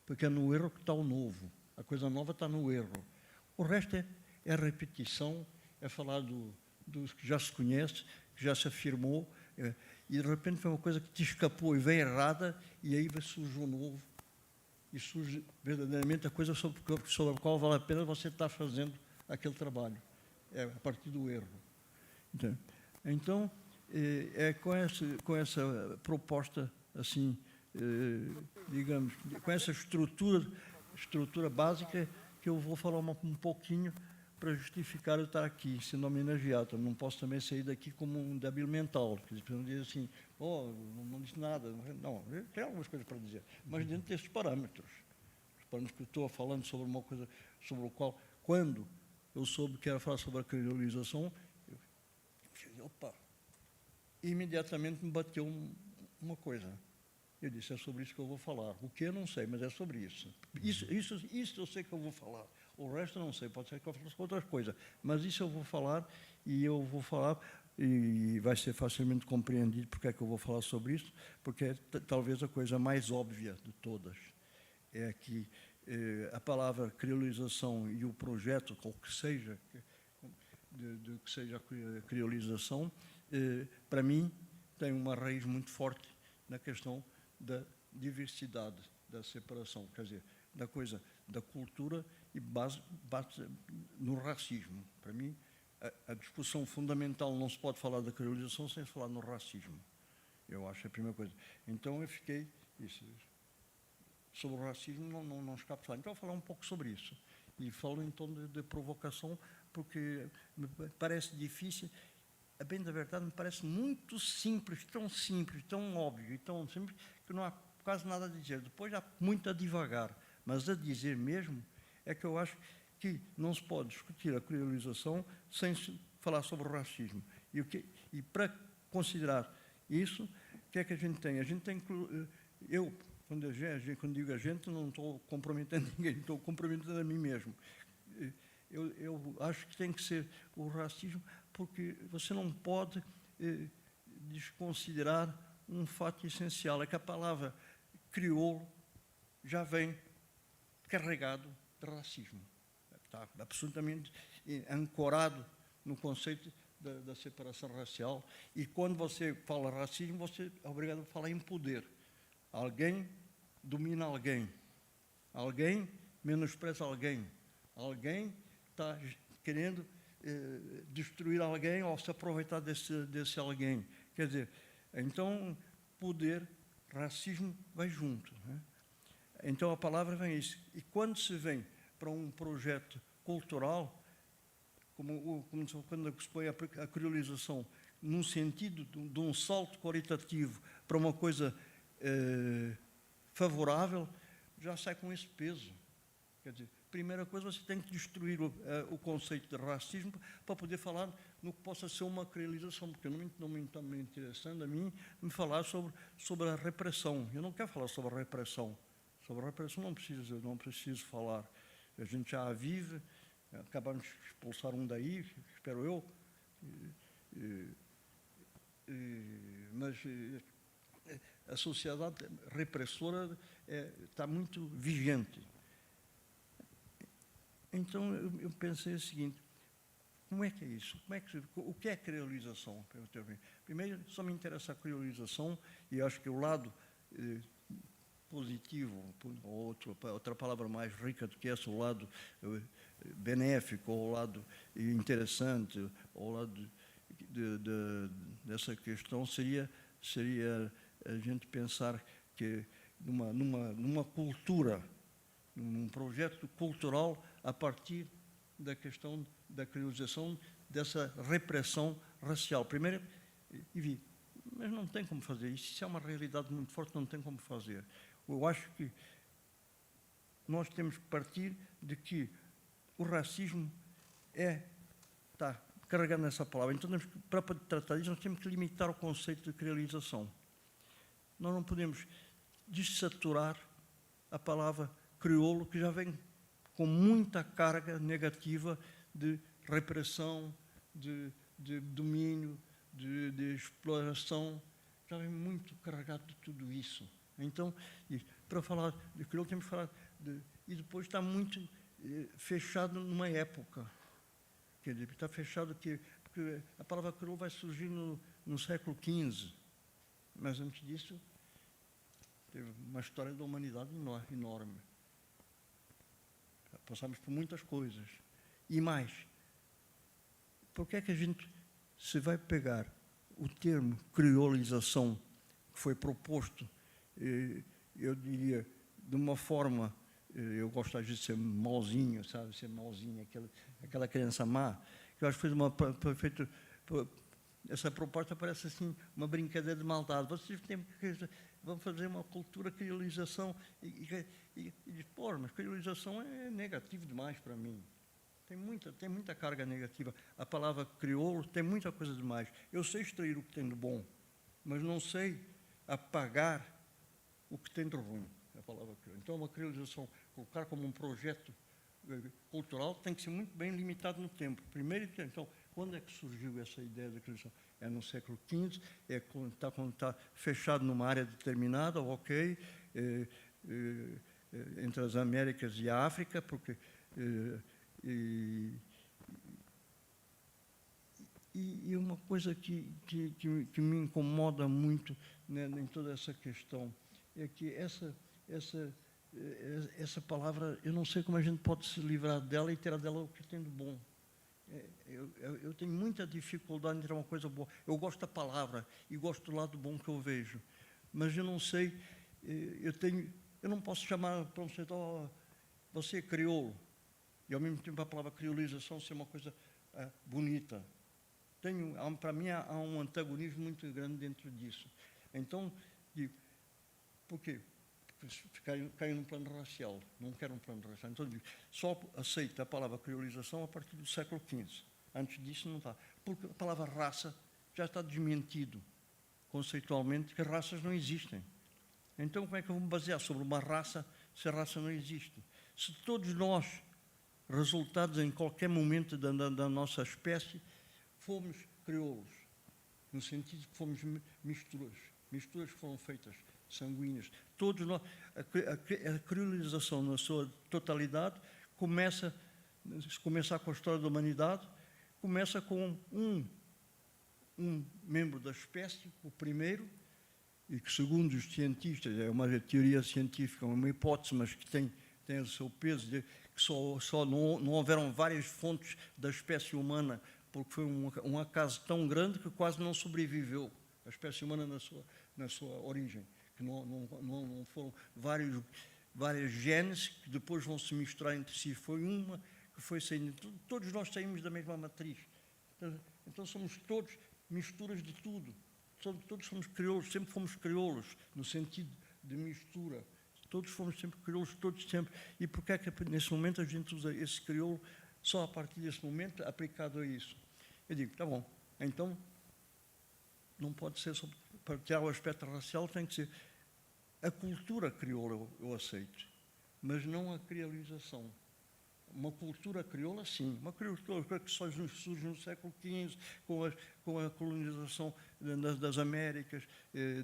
Porque é no erro que está o novo. A coisa nova está no erro. O resto é repetição, é falar dos que já se conhece, que já se afirmou, e de repente foi uma coisa que te escapou e vem errada, e aí surge o novo, e surge verdadeiramente a coisa sobre a qual vale a pena você estar fazendo aquele trabalho, a partir do erro. Então com essa proposta, assim, digamos, com essa estrutura básica, que eu vou falar um pouquinho para justificar eu estar aqui, sendo homenageado. Não posso também sair daqui como um débil mental, porque as pessoas dizem assim, não disse nada. Não, tem algumas coisas para dizer, mas dentro desses parâmetros. Os parâmetros que eu estou falando sobre uma coisa sobre o qual, quando eu soube que era falar sobre a criolização, imediatamente me bateu uma coisa. Eu disse, é sobre isso que eu vou falar. O que eu não sei, mas é sobre isso. Isso eu sei que eu vou falar. O resto eu não sei, pode ser que eu faça outras coisas. Mas isso eu vou falar, e vai ser facilmente compreendido porque é que eu vou falar sobre isso, porque é talvez a coisa mais óbvia de todas. É que a palavra criolização e o projeto, ou que seja, que seja a criolização, para mim, tem uma raiz muito forte na questão da diversidade, da separação, quer dizer, da coisa da cultura e base no racismo. Para mim, a discussão fundamental, não se pode falar da criolização sem falar no racismo. Eu acho a primeira coisa. Então, eu fiquei... sobre o racismo não escapo falar. Então, eu vou falar um pouco sobre isso. E falo em tom de provocação, porque me parece difícil. A bem da verdade, me parece muito simples, tão óbvio e tão simples, que não há quase nada a dizer. Depois há muito a divagar, mas a dizer mesmo é que eu acho que não se pode discutir a criolização sem se falar sobre o racismo. E para considerar isso, o que é que a gente tem? A gente tem, quando digo a gente, não estou comprometendo ninguém, estou comprometendo a mim mesmo. Eu acho que tem que ser o racismo, porque você não pode desconsiderar um fato essencial, é que a palavra crioulo já vem carregado de racismo. Está absolutamente ancorado no conceito da separação racial, e quando você fala racismo, você é obrigado a falar em poder. Alguém domina alguém, alguém menospreza alguém, alguém está querendo destruir alguém ou se aproveitar desse alguém. Quer dizer, então, poder, racismo vai junto, né? Então, a palavra vem isso. E quando se vem para um projeto cultural, quando se põe a criolização num sentido de um salto qualitativo para uma coisa favorável, já sai com esse peso. Quer dizer, primeira coisa, você tem que destruir o conceito de racismo para poder falar no que possa ser uma criolização, porque não me está me interessando a mim me falar sobre a repressão. Eu não quero falar sobre a repressão. Sobre a repressão não preciso falar. A gente já a vive, acabamos de expulsar um daí, espero eu, mas a sociedade repressora está muito vigente. Então, eu pensei o seguinte: como é que é isso? O que é criolização? Primeiro, só me interessa a criolização, e acho que o lado positivo, ou outra palavra mais rica do que essa, o lado benéfico, ou o lado interessante, ou o lado dessa questão seria a gente pensar que numa cultura, num projeto cultural a partir da questão da criolização, dessa repressão racial. Primeiro, mas não tem como fazer isso. Isso é uma realidade muito forte, não tem como fazer. Eu acho que nós temos que partir de que o racismo está carregado nessa palavra. Então, para tratar disso, nós temos que limitar o conceito de criolização. Nós não podemos dessaturar a palavra crioulo, que já vem com muita carga negativa de repressão, de domínio, de exploração, já vem muito carregado de tudo isso. Então, para falar de crioulo, temos que falar e depois está muito fechado numa época. Quer dizer, está fechado porque a palavra crioulo vai surgir no século XV, mas antes disso teve uma história da humanidade enorme. Passamos por muitas coisas. E mais, por que é que a gente se vai pegar o termo criolização que foi proposto, eu diria, de uma forma, eu gosto às vezes de ser mauzinho, sabe, ser mauzinho, aquela criança má, que eu acho que foi feito, essa proposta parece assim uma brincadeira de maldade. Vocês vão fazer uma cultura criolização e pô, mas criolização é negativo demais para mim. Tem muita carga negativa. A palavra crioulo tem muita coisa demais. Eu sei extrair o que tem de bom, mas não sei apagar o que tem de ruim. A palavra crioulo. Então, uma criolização, colocar como um projeto cultural, tem que ser muito bem limitado no tempo. Primeiro, então, quando é que surgiu essa ideia da criolização? É no século XV, quando está fechado numa área determinada, ok, entre as Américas e a África, porque e uma coisa que me incomoda muito, né, em toda essa questão é que essa palavra, eu não sei como a gente pode se livrar dela e tirar dela o que tem de bom. Eu tenho muita dificuldade em tirar uma coisa boa. Eu gosto da palavra e gosto do lado bom que eu vejo, mas eu não sei, eu tenho Eu não posso chamar para você, você é crioulo, e ao mesmo tempo a palavra criolização ser uma coisa bonita. Para mim, há um antagonismo muito grande dentro disso. Então, digo, por quê? Porque caiu no plano racial, não quero um plano racial. Então, digo, só aceito a palavra criolização a partir do século XV. Antes disso, não está. Porque a palavra raça já está desmentido, conceitualmente, que raças não existem. Então, como é que eu vou me basear sobre uma raça se a raça não existe? Se todos nós, resultados em qualquer momento da nossa espécie, fomos crioulos, no sentido de que fomos misturas que foram feitas, sanguíneas. Todos nós, a criolização na sua totalidade começa com a história da humanidade, começa com um membro da espécie, o primeiro, e que, segundo os cientistas, é uma teoria científica, uma hipótese, mas que tem o seu peso, que só não houveram várias fontes da espécie humana, porque foi um acaso tão grande que quase não sobreviveu a espécie humana na sua origem, que não foram várias genes que depois vão se misturar entre si. Foi uma que foi saindo. Todos nós saímos da mesma matriz. Então somos todos misturas de tudo. Todos somos crioulos, sempre fomos crioulos, no sentido de mistura. Todos fomos sempre crioulos, todos sempre. E porquê é que nesse momento a gente usa esse crioulo só a partir desse momento aplicado a isso? Eu digo, tá bom, então não pode ser só para tirar o aspecto racial, tem que ser a cultura crioula, eu aceito, mas não a criolização. Uma cultura crioula, sim, uma cultura que só surge no século XV, com a colonização das Américas,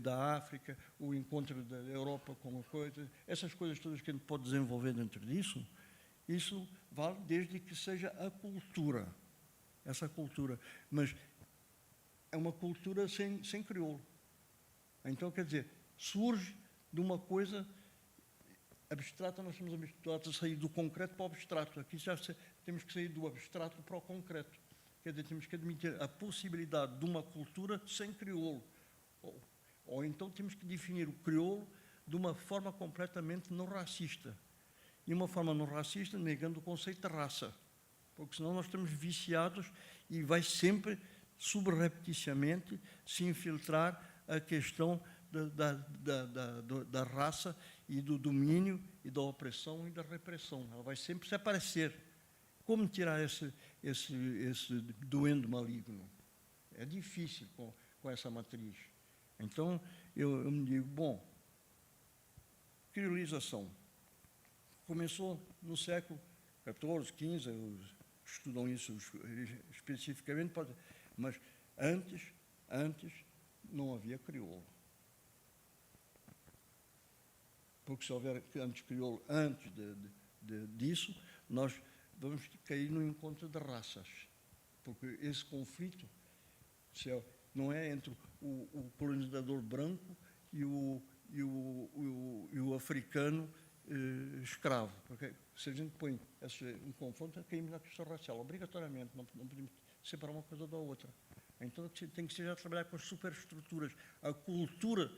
da África, o encontro da Europa com uma coisa, essas coisas todas que a gente pode desenvolver dentro disso, isso vale desde que seja a cultura, essa cultura, mas é uma cultura sem crioulo. Então, quer dizer, surge de uma coisa abstrata, nós estamos habituados a sair do concreto para o abstrato. Aqui já temos que sair do abstrato para o concreto. Quer dizer, temos que admitir a possibilidade de uma cultura sem crioulo. Ou então temos que definir o crioulo de uma forma completamente não racista. E uma forma não racista negando o conceito de raça. Porque senão nós estamos viciados e vai sempre, subrepticiamente, se infiltrar a questão da raça e do domínio e da opressão e da repressão. Ela vai sempre se aparecer. Como tirar esse duende maligno? É difícil com essa matriz. Então, eu me digo, bom, criolização começou no século XIV, XV, estudam isso especificamente, mas antes não havia crioulo. Porque se houver antes crioulo, antes disso, nós vamos cair no encontro de raças. Porque esse conflito não é entre o colonizador branco e o africano escravo. Porque se a gente põe um confronto, caímos na questão racial, obrigatoriamente, não podemos separar uma coisa da outra. Então tem que ser já trabalhar com as superestruturas. A cultura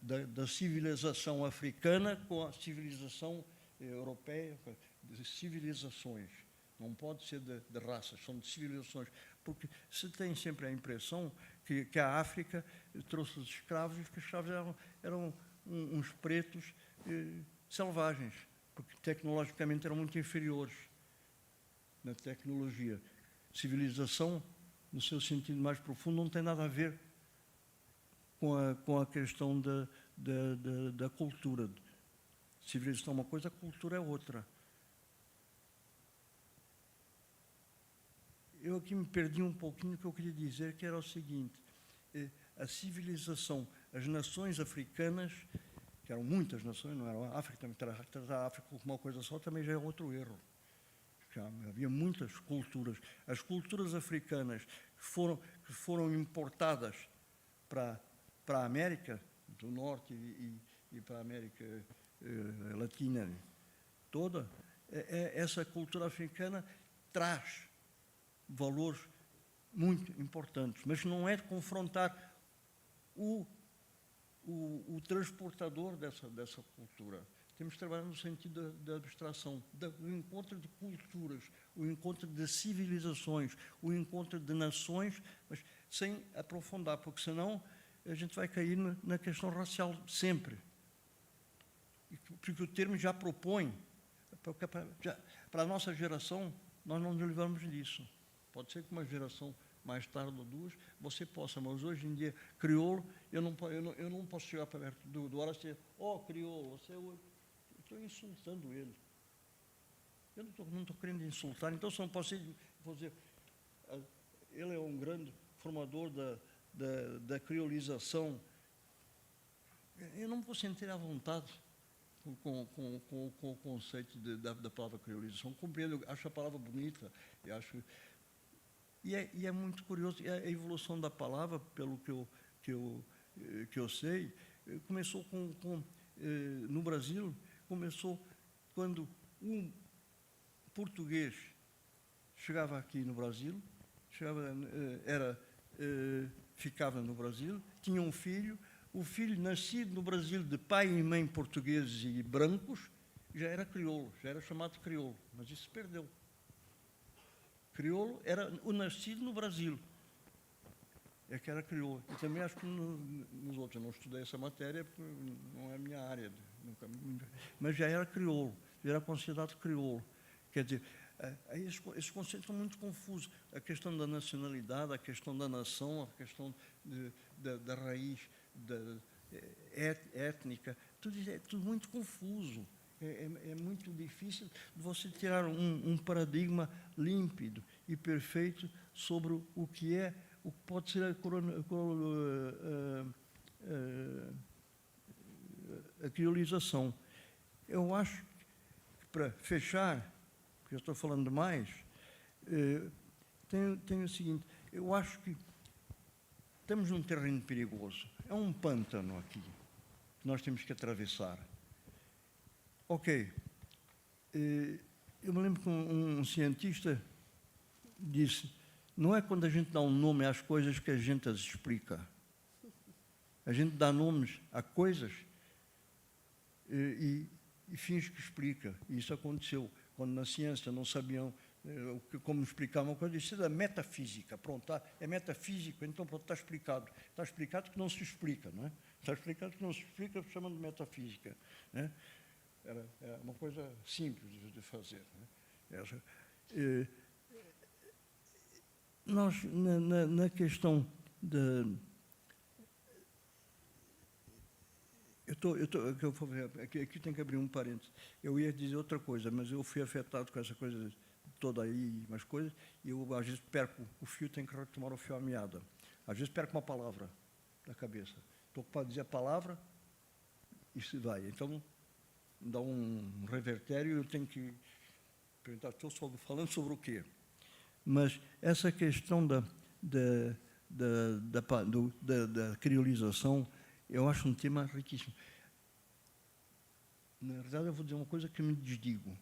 da civilização africana com a civilização europeia, de civilizações. Não pode ser de raças, são de civilizações. Porque se tem sempre a impressão que a África trouxe os escravos e que os escravos eram uns pretos selvagens, porque tecnologicamente eram muito inferiores na tecnologia. Civilização, no seu sentido mais profundo, não tem nada a ver com a questão da cultura. Civilização é uma coisa, a cultura é outra. Eu aqui me perdi um pouquinho do que eu queria dizer, que era o seguinte, a civilização, as nações africanas, que eram muitas nações, não era a África, tratar a África como uma coisa só também já é outro erro. Já havia muitas culturas. As culturas africanas que foram importadas para a América do Norte e para a América Latina toda, essa cultura africana traz valores muito importantes, mas não é confrontar o o transportador dessa cultura. Temos que trabalhar no sentido da abstração, do encontro de culturas, o encontro de civilizações, o encontro de nações, mas sem aprofundar, porque senão a gente vai cair na questão racial sempre. Porque o termo já propõe, para a nossa geração, nós não nos livramos disso. Pode ser que uma geração mais tarde ou duas, você possa, mas hoje em dia, crioulo, eu não posso chegar para perto do Horácio e dizer, crioulo, você é o... Estou insultando ele. Eu não estou querendo insultar, então se não posso dizer, ele é um grande formador da criolização. Eu não vou sentir à vontade com o conceito da palavra criolização. Compreendo, acho a palavra bonita, e é muito curioso, a evolução da palavra, pelo que eu sei, começou no Brasil, começou quando um português chegava aqui no Brasil, ficava no Brasil, tinha um filho, o filho nascido no Brasil de pai e mãe portugueses e brancos, já era crioulo, já era chamado de crioulo, mas isso se perdeu. Crioulo era o nascido no Brasil, é que era crioulo. E também acho que nos outros, eu não estudei essa matéria, porque não é a minha área, mas já era crioulo, já era considerado crioulo. Quer dizer, esses conceitos são muito confusos. A questão da nacionalidade, a questão da nação, a questão da raiz étnica, é tudo muito confuso. É muito difícil de você tirar um paradigma límpido e perfeito sobre o que pode ser a criolização. Eu acho que, para fechar, porque eu estou falando demais, tem o seguinte, eu acho que estamos num terreno perigoso. É um pântano aqui, que nós temos que atravessar. Ok. Eu me lembro que um cientista disse, não é quando a gente dá um nome às coisas que a gente as explica. A gente dá nomes a coisas e finge que explica. E isso aconteceu. Quando na ciência não sabiam como explicar uma coisa, isso é da metafísica. Pronto, é metafísico, então pronto, está explicado. Está explicado que não se explica, não é? Está explicado que não se explica, chamando de metafísica. Né? É uma coisa simples de fazer. Né? Nós, na questão da... Aqui tem que abrir um parênteses. Eu ia dizer outra coisa, mas eu fui afetado com essa coisa toda aí, umas coisas, e eu, às vezes, perco o fio, tenho que retomar o fio à meada. Às vezes, perco uma palavra da cabeça. Estou ocupado de dizer a palavra e se vai. Então, dá um revertério e eu tenho que perguntar, estou falando sobre o quê? Mas essa questão da criolização, eu acho um tema riquíssimo. Na verdade, eu vou dizer uma coisa que me desdigo.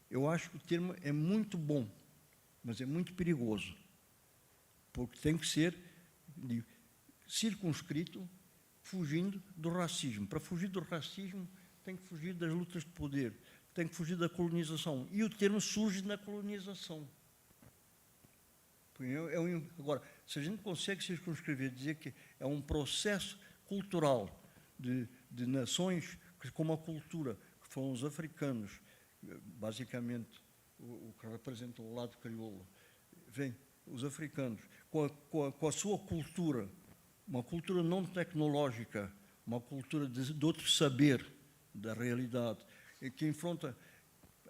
Eu acho que o termo é muito bom, mas é muito perigoso, porque tem que ser circunscrito, fugindo do racismo. Para fugir do racismo, tem que fugir das lutas de poder, tem que fugir da colonização. E o termo surge na colonização. Agora, se a gente consegue circunscrever, dizer que é um processo cultural de nações como a cultura, que foram os africanos, basicamente, o que representam o lado crioulo, vem os africanos, com a sua cultura, uma cultura não tecnológica, uma cultura de outro saber da realidade, que enfrenta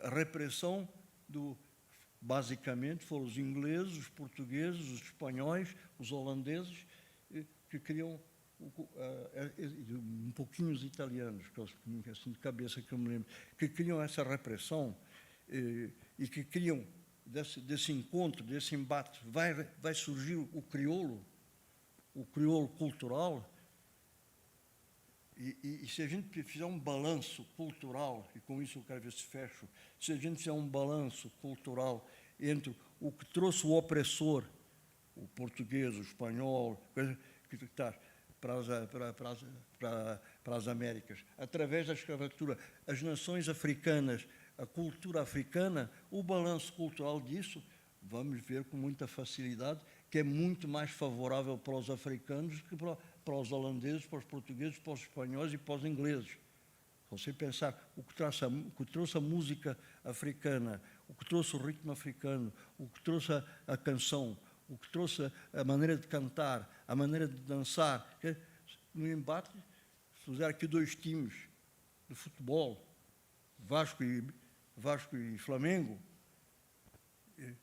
a repressão basicamente, foram os ingleses, os portugueses, os espanhóis, os holandeses, que criam, um pouquinho os italianos, assim de cabeça que eu me lembro, que criam essa repressão e que criam, desse encontro, desse embate, vai surgir o crioulo cultural. E se a gente fizer um balanço cultural, e com isso eu quero ver se fecho, se a gente fizer um balanço cultural entre o que trouxe o opressor, o português, o espanhol, para as Américas, através da escravatura. As nações africanas, a cultura africana, o balanço cultural disso, vamos ver com muita facilidade, que é muito mais favorável para os africanos do que para os holandeses, para os portugueses, para os espanhóis e para os ingleses. Se você pensar o que trouxe a música africana, o que trouxe o ritmo africano, o que trouxe a canção, o que trouxe a maneira de cantar, a maneira de dançar. No embate, se fizer aqui 2 times de futebol, Vasco e Flamengo,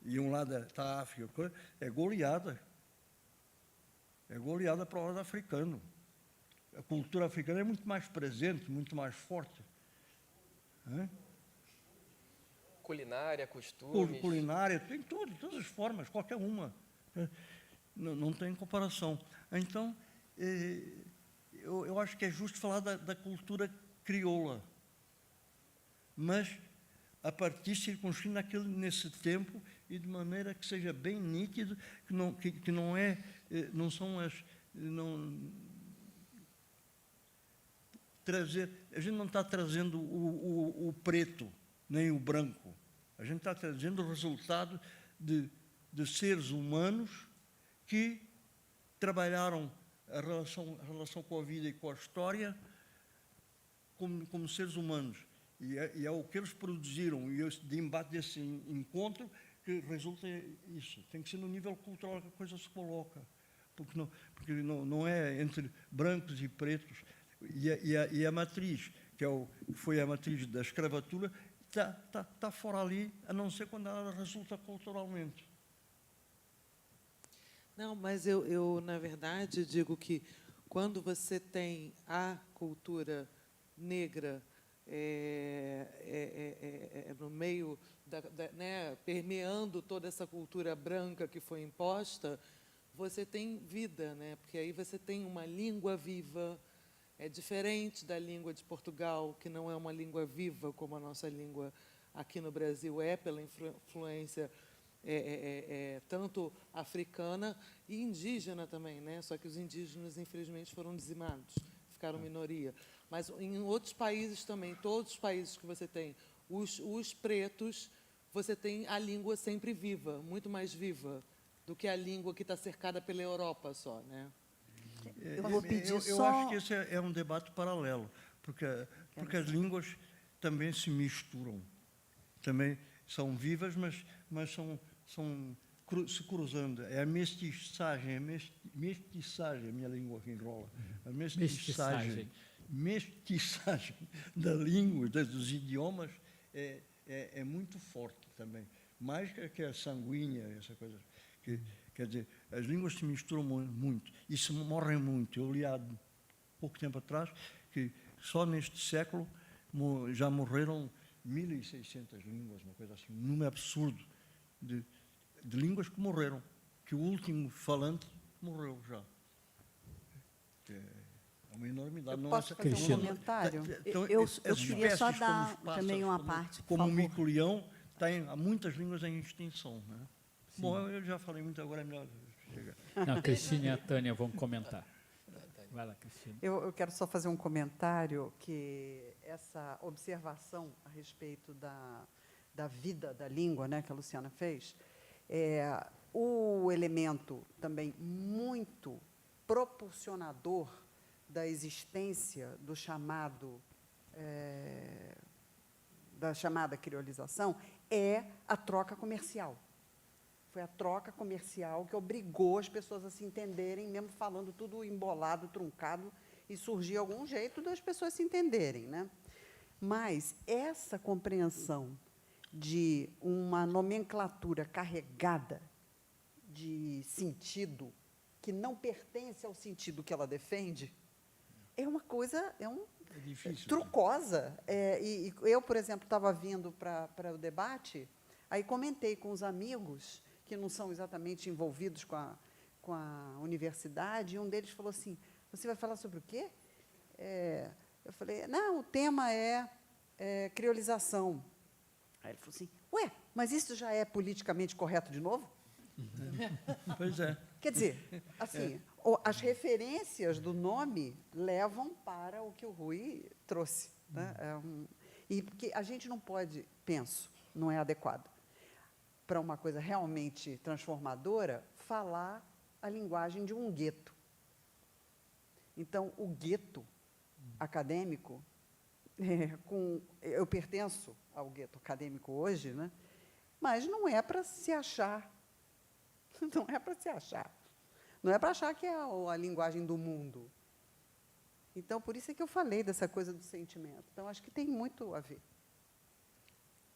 e um lado está a África, é goleada. É goleada para o lado africano. A cultura africana é muito mais presente, muito mais forte. Culinária, costumes. Culinária, tem todas as formas, qualquer uma. Não tem comparação. Então, eu acho que é justo falar da cultura crioula, mas a partir circunscrito nesse tempo e de maneira que seja bem nítido, que não são as... a gente não está trazendo o preto, nem o branco. A gente está trazendo o resultado de seres humanos que trabalharam a relação com a vida e com a história como seres humanos. E é o que eles produziram, e esse embate desse encontro que resulta isso. Tem que ser no nível cultural que a coisa se coloca, porque não é entre brancos e pretos. E a matriz, que foi a matriz da escravatura, está fora ali, a não ser quando ela resulta culturalmente. Não, mas eu, na verdade, digo que quando você tem a cultura negra no meio, né, permeando toda essa cultura branca que foi imposta, você tem vida, né? Porque aí você tem uma língua viva, é diferente da língua de Portugal, que não é uma língua viva como a nossa língua aqui no Brasil pela influência tanto africana e indígena também, né? Só que os indígenas, infelizmente, foram dizimados, ficaram minoria. Mas em outros países também, todos os países que você tem os pretos, você tem a língua sempre viva, muito mais viva do que a língua que está cercada pela Europa só, né? Eu vou pedir eu acho que esse é um debate paralelo, porque as línguas também se misturam, também são vivas, mas se cruzando. É a mestiçagem, a minha língua que enrola, a mestiçagem da língua, dos idiomas, é muito forte também, mais que a sanguínea, essa coisa. Quer dizer, as línguas se misturam muito e se morrem muito. Eu li há pouco tempo atrás que só neste século já morreram 1.600 línguas, uma coisa assim, um número absurdo de línguas que morreram, que o último falante morreu já. É uma enormidade. Eu posso fazer um comentário? Então, eu queria só dar também uma parte, por como o favor. mico-leão, há muitas línguas em extinção, né? Bom, eu já falei muito, agora é melhor chegar. Não, Cristina e a Tânia vão comentar. Vai lá, Cristina. Eu quero só fazer um comentário, que essa observação a respeito da vida da língua, né, que a Luciana fez, o elemento também muito propulsionador da existência da chamada criolização é a troca comercial. Foi a troca comercial que obrigou as pessoas a se entenderem, mesmo falando tudo embolado, truncado, e surgiu algum jeito das pessoas se entenderem, né? Mas essa compreensão de uma nomenclatura carregada de sentido que não pertence ao sentido que ela defende é uma coisa, difícil, trucosa. E eu, por exemplo, estava vindo para o debate, aí comentei com os amigos que não são exatamente envolvidos com a universidade, e um deles falou assim, você vai falar sobre o quê? Eu falei, não, o tema é criolização. Aí ele falou assim, ué, mas isso já é politicamente correto de novo? Pois é. Quer dizer, assim, as referências do nome levam para o que o Rui trouxe. Né? E porque a gente não pode, penso, não é adequado, para uma coisa realmente transformadora, falar a linguagem de um gueto. Então, o gueto acadêmico, eu pertenço ao gueto acadêmico hoje, né? Mas não é para se achar. Não é para se achar. Não é para achar que é a linguagem do mundo. Então, por isso é que eu falei dessa coisa do sentimento. Então, acho que tem muito a ver.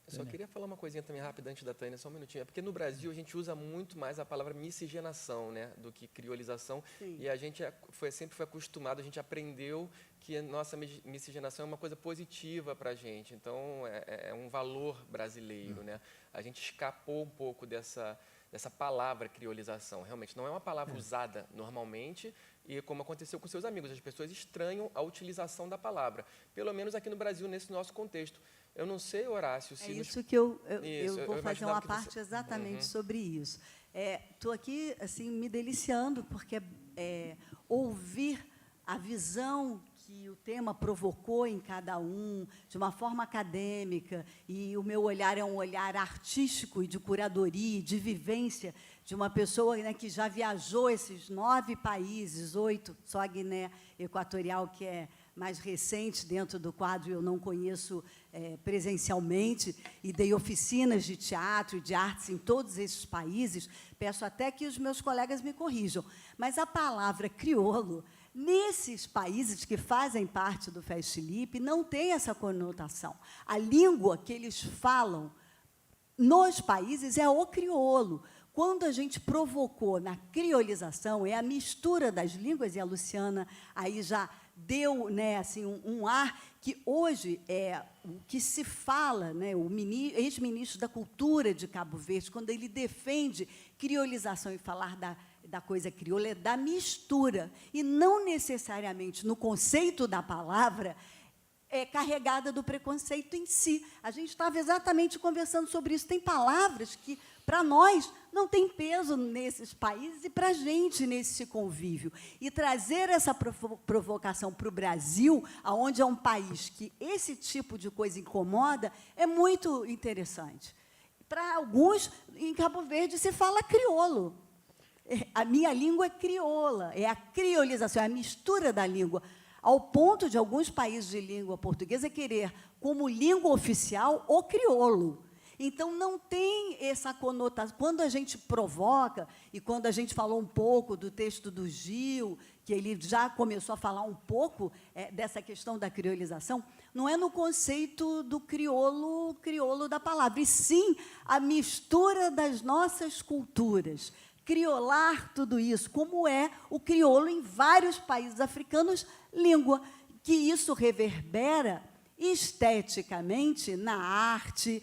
Eu só queria falar uma coisinha também rápida antes da Tânia, só um minutinho. É porque no Brasil a gente usa muito mais a palavra miscigenação, né, do que criolização. Sim. E a gente sempre foi acostumado, a gente aprendeu que a nossa miscigenação é uma coisa positiva para a gente. Então, é um valor brasileiro, né? A gente escapou um pouco dessa palavra criolização. Realmente, não é uma palavra usada normalmente, e como aconteceu com seus amigos, as pessoas estranham a utilização da palavra, pelo menos aqui no Brasil, nesse nosso contexto. Eu não sei, Horácio, se... É isso que eu vou fazer imaginava uma que parte você... exatamente sobre isso. Estou aqui assim, me deliciando, porque ouvir a visão que o tema provocou em cada um, de uma forma acadêmica, e o meu olhar é um olhar artístico e de curadoria, de vivência, de uma pessoa, né, que já viajou esses 9 países, 8, só a Guiné Equatorial, que é mais recente dentro do quadro, eu não conheço presencialmente, e dei oficinas de teatro e de artes em todos esses países. Peço até que os meus colegas me corrijam, mas a palavra crioulo, nesses países que fazem parte do Festilipe, não tem essa conotação. A língua que eles falam nos países é o crioulo. Quando a gente provocou na criolização, é a mistura das línguas, e a Luciana aí já deu, né, assim, um ar que hoje é o que se fala, né, o ex-ministro da Cultura de Cabo Verde, quando ele defende criolização e falar da coisa crioula, é da mistura, e não necessariamente no conceito da palavra carregada do preconceito em si. A gente estava exatamente conversando sobre isso. Tem palavras que, para nós, não tem peso nesses países e para a gente nesse convívio. E trazer essa provocação para o Brasil, onde é um país que esse tipo de coisa incomoda, é muito interessante. Para alguns, em Cabo Verde, se fala crioulo. A minha língua é crioula, é a criolização, é a mistura da língua, ao ponto de alguns países de língua portuguesa querer, como língua oficial, o crioulo. Então, não tem essa conotação. Quando a gente provoca, e quando a gente falou um pouco do texto do Gil, que ele já começou a falar um pouco dessa questão da criolização, não é no conceito do crioulo da palavra, e sim a mistura das nossas culturas, criolar tudo isso, como é o crioulo em vários países africanos, língua, que isso reverbera esteticamente na arte,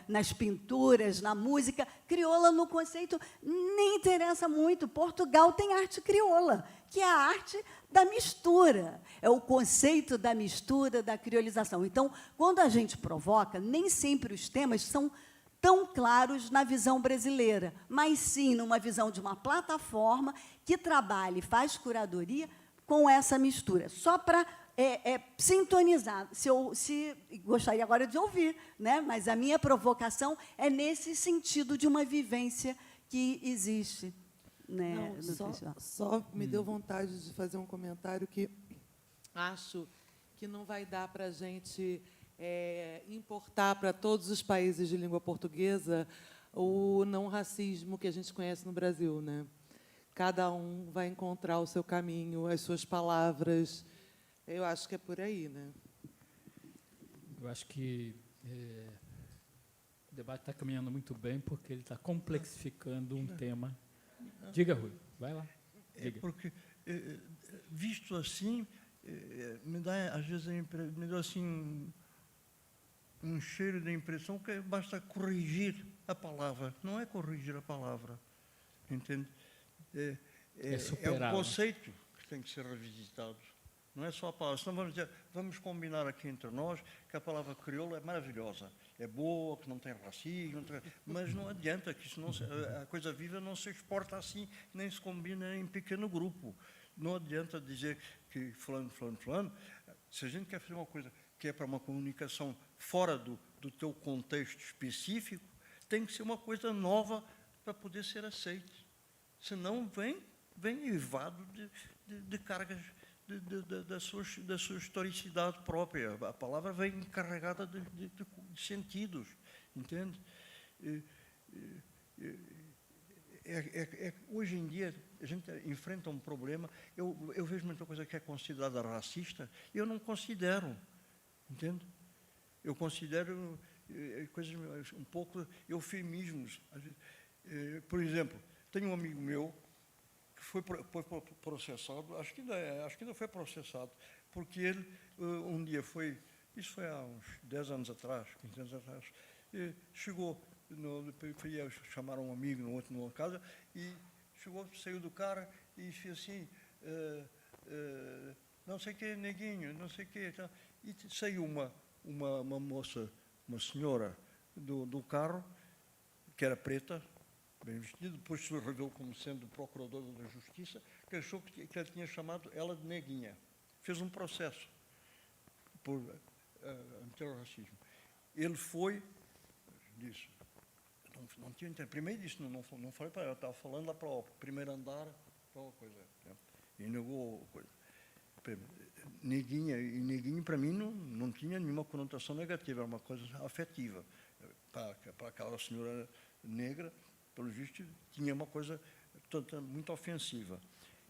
nas pinturas, na música. Crioula, no conceito, nem interessa muito. Portugal tem arte crioula, que é a arte da mistura, é o conceito da mistura, da criolização. Então, quando a gente provoca, nem sempre os temas são tão claros na visão brasileira, mas sim numa visão de uma plataforma que trabalha e faz curadoria com essa mistura. Só para sintonizar, se gostaria agora de ouvir, né? Mas a minha provocação é nesse sentido de uma vivência que existe, né, no festival. Só me deu vontade de fazer um comentário que acho que não vai dar para a gente importar para todos os países de língua portuguesa o não racismo que a gente conhece no Brasil, né? Cada um vai encontrar o seu caminho, as suas palavras. Eu acho que é por aí, né? Eu acho que o debate está caminhando muito bem, porque ele está complexificando um tema. Diga, Rui, vai lá. Diga. Porque, visto assim, me dá, às vezes, me dá assim um cheiro de impressão que basta corrigir a palavra. Não é corrigir a palavra, entende? É o conceito que tem que ser revisitado. Não é só a palavra. Senão vamos dizer, vamos combinar aqui entre nós que a palavra crioula é maravilhosa, é boa, que não tem racismo, mas não adianta, que isso não a coisa viva não se exporta assim, nem se combina em pequeno grupo. Não adianta dizer que fulano, fulano, fulano. Se a gente quer fazer uma coisa que é para uma comunicação fora do teu contexto específico, tem que ser uma coisa nova para poder ser aceita. Senão vem eivado de cargas da sua historicidade própria. A palavra vem carregada de sentidos, entende? Hoje em dia, a gente enfrenta um problema, eu vejo muita coisa que é considerada racista, e eu não considero, entende? Eu considero coisas um pouco eufemismos. Por exemplo, tenho um amigo meu que foi processado, acho que ainda foi processado, porque ele um dia isso foi há uns 10 anos atrás, 15 anos atrás, chegou, ia chamar um amigo numa casa, e saiu do cara e fez assim, não sei o que, neguinho, não sei o que, e saiu uma moça, uma senhora do carro, que era preta, bem vestido, depois se revelou como sendo procurador da Justiça, que achou que ele tinha chamado ela de neguinha. Fez um processo por antirracismo. Ele disse, não tinha entendido. Primeiro disse, não falei para ela, estava falando lá para o primeiro andar, para uma coisa, né? E negou a coisa. Neguinha, e neguinho para mim não tinha nenhuma conotação negativa, era uma coisa afetiva. Para aquela senhora negra, pelo visto, tinha uma coisa muito ofensiva.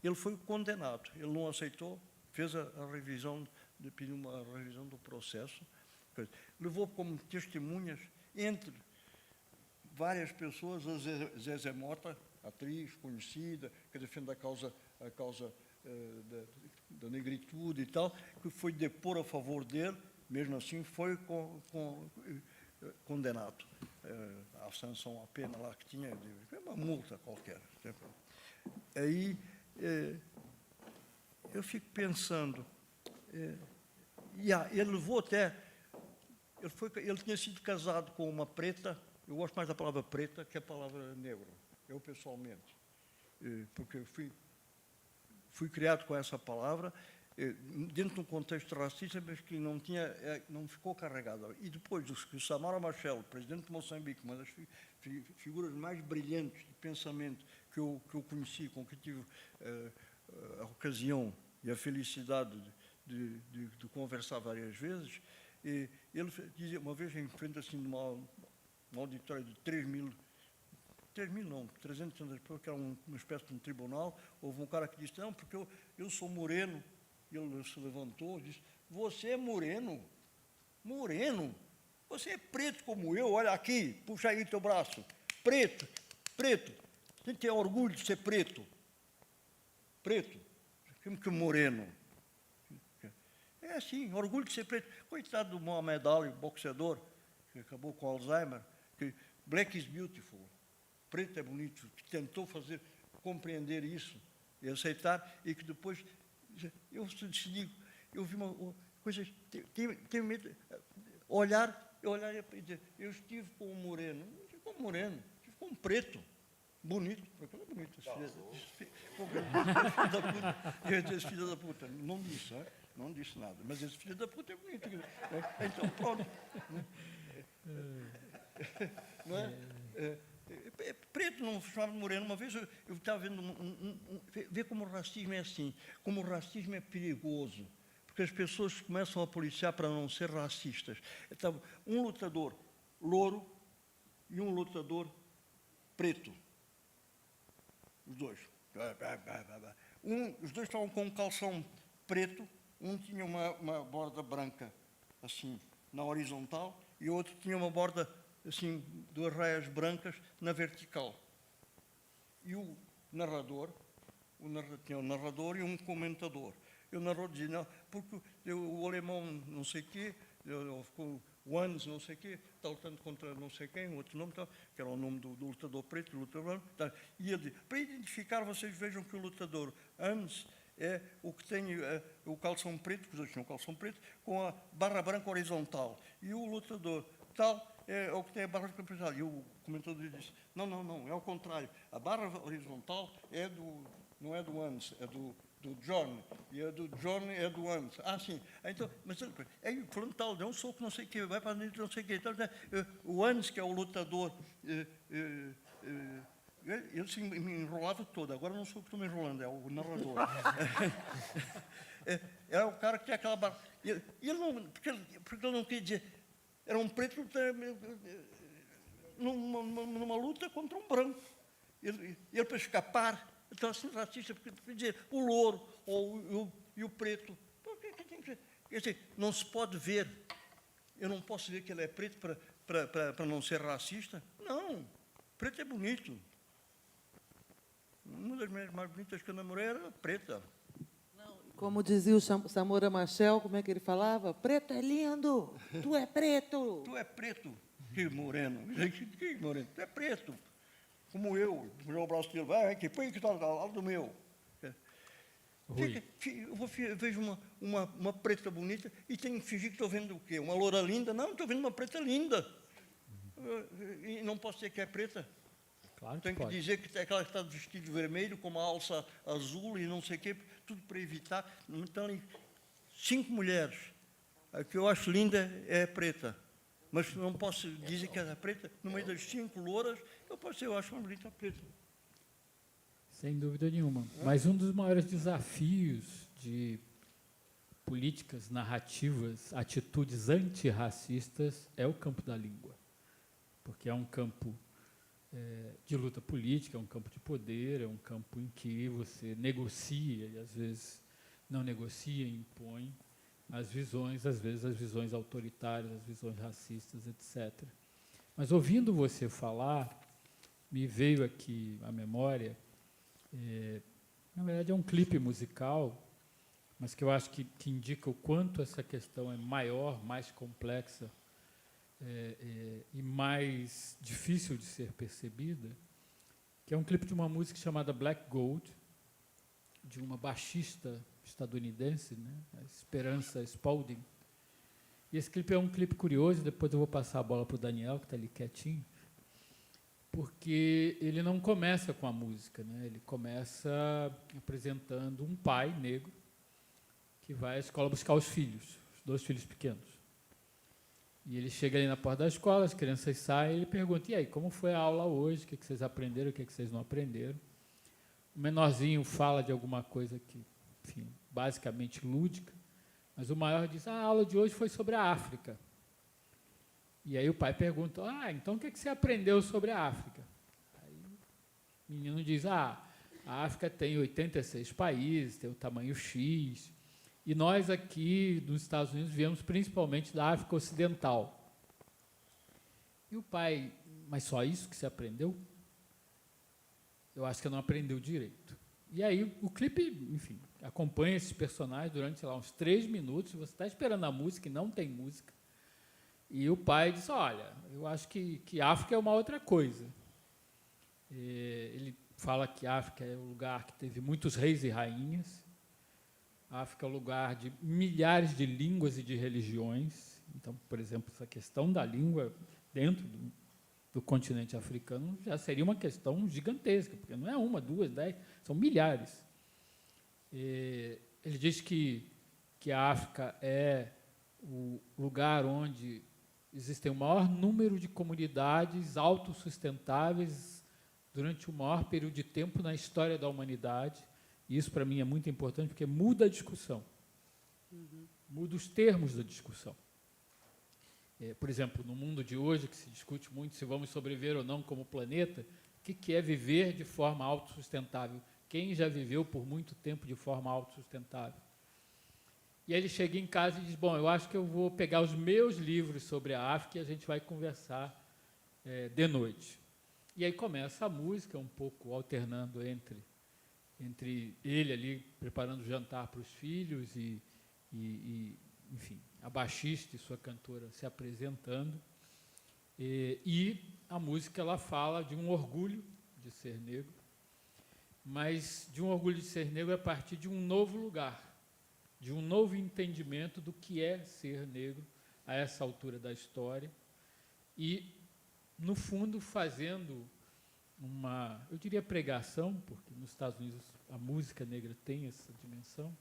Ele foi condenado, ele não aceitou, fez a revisão, pediu uma revisão do processo, levou como testemunhas, entre várias pessoas, a Zezé Mota, atriz conhecida, que defende a causa da negritude e tal, que foi depor a favor dele, mesmo assim foi condenado. A sanção, a pena lá que tinha, uma multa qualquer. Aí eu fico pensando, ele levou até, ele tinha sido casado com uma preta, eu gosto mais da palavra preta que a palavra negro, eu pessoalmente, porque eu fui criado com essa palavra, dentro de um contexto racista, mas que não ficou carregado. E depois, o Samora Machel, presidente de Moçambique, uma das figuras mais brilhantes de pensamento que eu conheci, com que tive a ocasião e a felicidade de conversar várias vezes, ele dizia, uma vez em frente assim, de uma auditória de 3.000 não, 300 anos depois, que era uma espécie de um tribunal, houve um cara que disse, não, porque eu sou moreno. E ele se levantou e disse, você é moreno? Moreno? Você é preto como eu, olha aqui, puxa aí teu braço. Preto. Você tem orgulho de ser preto. Preto. Que moreno. É assim, orgulho de ser preto. Coitado do Mohamed Ali, boxeador, que acabou com Alzheimer, que black is beautiful. Preto é bonito, que tentou compreender isso e aceitar, e que depois, eu vi uma coisa, tenho medo, olhar e dizer, eu estive com um moreno, não estive com um moreno, estive com um preto, bonito, porque não é bonito, esse filho da puta, não disse nada, mas esse filho da puta é bonito, então pronto, não é? Preto não chamava de moreno. Uma vez eu estava vendo ver como o racismo é assim, como o racismo é perigoso, porque as pessoas começam a policiar para não ser racistas. Estava um lutador louro e um lutador preto, os dois. Os dois estavam com um calção preto, um tinha uma borda branca assim na horizontal e o outro tinha uma borda assim, 2 raias brancas na vertical. E o narrador tinha um narrador e um comentador. E o narrador dizia, não, porque o alemão não sei o quê, o Anos não sei o quê, está lutando contra não sei quem, outro nome, que era o nome do lutador preto, do lutador branco. E ele dizia, para identificar, vocês vejam que o lutador Anos é o que tem o calção preto, que os dois tinham calção preto, com a barra branca horizontal. E o lutador tal é o que tem a barra branca horizontal. E o comentador disse, não, é ao contrário. A barra horizontal não é do Hans, é do John, e a do John é do Hans. Ah, sim. Então, mas falando tal, deu um soco, não sei o que, vai para dentro, não sei o que. Então, o Hans, que é o lutador, ele se me enrolava todo. Agora não sou eu que estou me enrolando, é o narrador. É o cara que tem aquela barra. E ele não, porque ele não queria dizer, era um preto numa luta contra um branco. Ele para escapar, então assim, racista, porque quer dizer, o louro e o preto. Quer dizer, não se pode ver. Eu não posso ver que ele é preto para não ser racista. Não, preto é bonito. Uma das mulheres mais bonitas que eu namorei era preta. Como dizia o Samora Machel, como é que ele falava? Preto é lindo, tu é preto. Tu é preto, que moreno. Que moreno, tu é preto. Como eu, o braço dele, vai, que põe que está ao lado do meu. Eu vejo uma preta bonita e tenho que fingir que estou vendo o quê? Uma loura linda? Não, estou vendo uma preta linda. E não posso dizer que é preta. Claro que Tenho que dizer que é aquela que está vestida de vermelho, com uma alça azul e não sei o quê, tudo para evitar. Então, 5 mulheres. A que eu acho linda é preta. Mas não posso dizer que ela é preta. No meio das 5 louras, eu acho uma bonita preta. Sem dúvida nenhuma. Mas um dos maiores desafios de políticas narrativas, atitudes antirracistas, é o campo da língua. Porque é um campo de luta política, é um campo de poder, é um campo em que você negocia e, às vezes, não negocia e impõe as visões, às vezes, as visões autoritárias, as visões racistas, etc. Mas, ouvindo você falar, me veio aqui à memória, na verdade, é um clipe musical, mas que eu acho que indica o quanto essa questão é maior, mais complexa, e mais difícil de ser percebida, que é um clipe de uma música chamada Black Gold, de uma baixista estadunidense, né, a Esperança Spalding. E esse clipe é um clipe curioso, depois eu vou passar a bola para o Daniel, que está ali quietinho, porque ele não começa com a música, né, ele começa apresentando um pai negro que vai à escola buscar os 2 filhos pequenos. E ele chega ali na porta da escola, as crianças saem, e ele pergunta, e aí, como foi a aula hoje? O que vocês aprenderam, o que vocês não aprenderam? O menorzinho fala de alguma coisa que, enfim, basicamente lúdica, mas o maior diz, a aula de hoje foi sobre a África. E aí o pai pergunta, então o que você aprendeu sobre a África? Aí o menino diz, a África tem 86 países, tem o tamanho X, e nós aqui nos Estados Unidos viemos principalmente da África Ocidental. E o pai, mas só isso que você aprendeu? Eu acho que não aprendeu direito. E aí o clipe, enfim, acompanha esses personagens durante, sei lá, uns 3 minutos, você está esperando a música e não tem música. E o pai diz, olha, eu acho que África é uma outra coisa. Ele fala que África é o lugar que teve muitos reis e rainhas, a África é o lugar de milhares de línguas e de religiões. Então, por exemplo, essa questão da língua dentro do continente africano já seria uma questão gigantesca, porque não é 1, 2, 10, são milhares. Ele diz que a África é o lugar onde existem o maior número de comunidades autossustentáveis durante o maior período de tempo na história da humanidade. E isso, para mim, é muito importante, porque muda a discussão. Muda os termos da discussão. Por exemplo, no mundo de hoje, que se discute muito se vamos sobreviver ou não como planeta, o que é viver de forma autossustentável? Quem já viveu por muito tempo de forma autossustentável? E aí ele chega em casa e diz, bom, eu acho que eu vou pegar os meus livros sobre a África e a gente vai conversar de noite. E aí começa a música, um pouco alternando entre ele ali preparando o jantar para os filhos e, enfim, a baixista e sua cantora se apresentando. E a música ela fala de um orgulho de ser negro, mas de um orgulho de ser negro a partir de um novo lugar, de um novo entendimento do que é ser negro a essa altura da história e, no fundo, fazendo uma, eu diria pregação, porque nos Estados Unidos a música negra tem essa dimensão,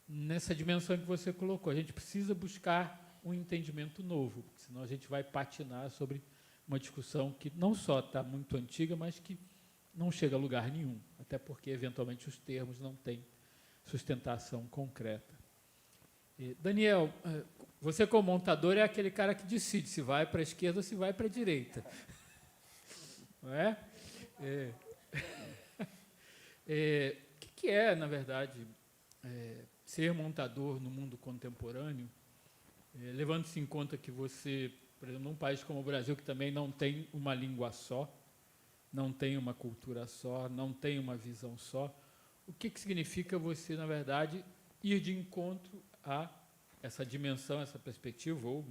nessa dimensão que você colocou. A gente precisa buscar um entendimento novo, porque senão a gente vai patinar sobre uma discussão que não só está muito antiga, mas que não chega a lugar nenhum, até porque, eventualmente, os termos não têm sustentação concreta. E, Daniel, você como montador é aquele cara que decide se vai para a esquerda ou se vai para a direita. Não é? O que é, na verdade, ser montador no mundo contemporâneo, levando-se em conta que você, por exemplo, num país como o Brasil, que também não tem uma língua só, não tem uma cultura só, não tem uma visão só, o que significa você, na verdade, ir de encontro a essa dimensão, essa perspectiva, ou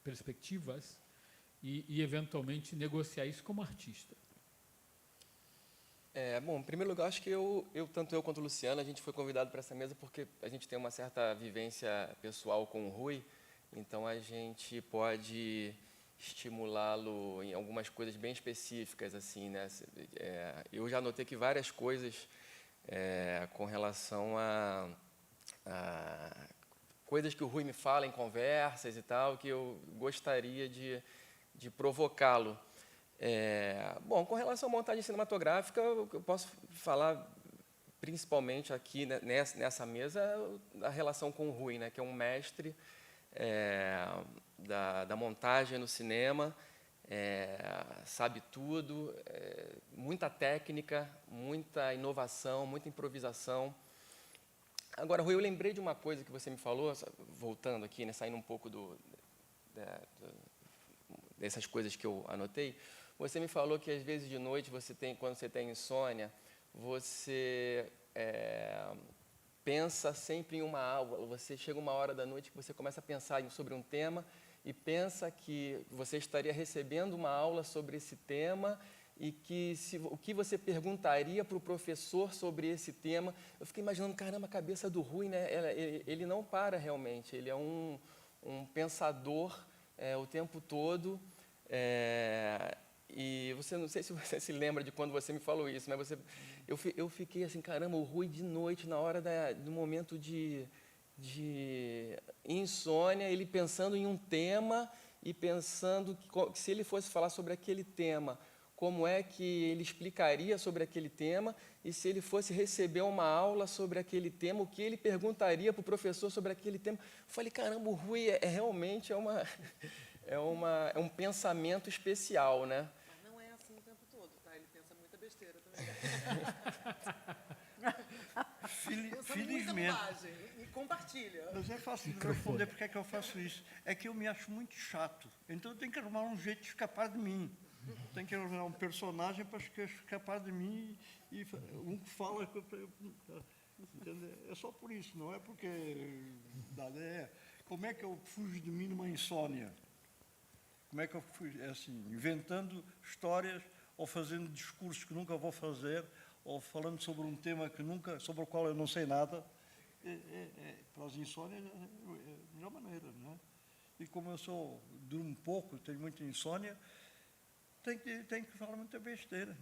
perspectivas, e eventualmente, negociar isso como artista? Bom, em primeiro lugar, acho que tanto eu quanto o Luciano, a gente foi convidado para essa mesa porque a gente tem uma certa vivência pessoal com o Rui, então a gente pode estimulá-lo em algumas coisas bem específicas, assim, né? Eu já notei que várias coisas com relação a coisas que o Rui me fala em conversas e tal, que eu gostaria de provocá-lo. Bom, com relação à montagem cinematográfica, eu posso falar principalmente aqui, né, nessa mesa, a relação com o Rui, né, que é um mestre da montagem no cinema, sabe tudo, muita técnica, muita inovação, muita improvisação. Agora, Rui, eu lembrei de uma coisa que você me falou, voltando aqui, né, saindo um pouco dessas coisas que eu anotei. Você me falou que, às vezes, de noite, quando você tem insônia, você pensa sempre em uma aula. Você chega uma hora da noite que você começa a pensar sobre um tema e pensa que você estaria recebendo uma aula sobre esse tema e que o que você perguntaria para o professor sobre esse tema. Eu fiquei imaginando, caramba, a cabeça do Rui, né? Ele não para realmente, ele é um pensador o tempo todo. E você, não sei se você se lembra de quando você me falou isso, mas eu fiquei assim, caramba, o Rui de noite, na hora do momento de insônia, ele pensando em um tema e pensando que se ele fosse falar sobre aquele tema, como é que ele explicaria sobre aquele tema, e se ele fosse receber uma aula sobre aquele tema, o que ele perguntaria para o professor sobre aquele tema. Eu falei, caramba, o Rui realmente é um pensamento especial, né? Mas não é assim o tempo todo, tá? Ele pensa muita besteira também. Felizmente. E compartilha. Mas é fácil de responder porque é que eu faço isso. É que eu me acho muito chato. Então eu tenho que arrumar um jeito de escapar de mim. Tem que arrumar um personagem para escapar de mim e um que fala. Entende? É só por isso, não é porque. Como é que eu fujo de mim numa insônia? Como é que eu fujo? Assim, inventando histórias ou fazendo discursos que nunca vou fazer ou falando sobre um tema sobre o qual eu não sei nada. Para as insônias é a melhor maneira, não é? E como eu durmo pouco, tenho muita insônia, tem que falar muita besteira.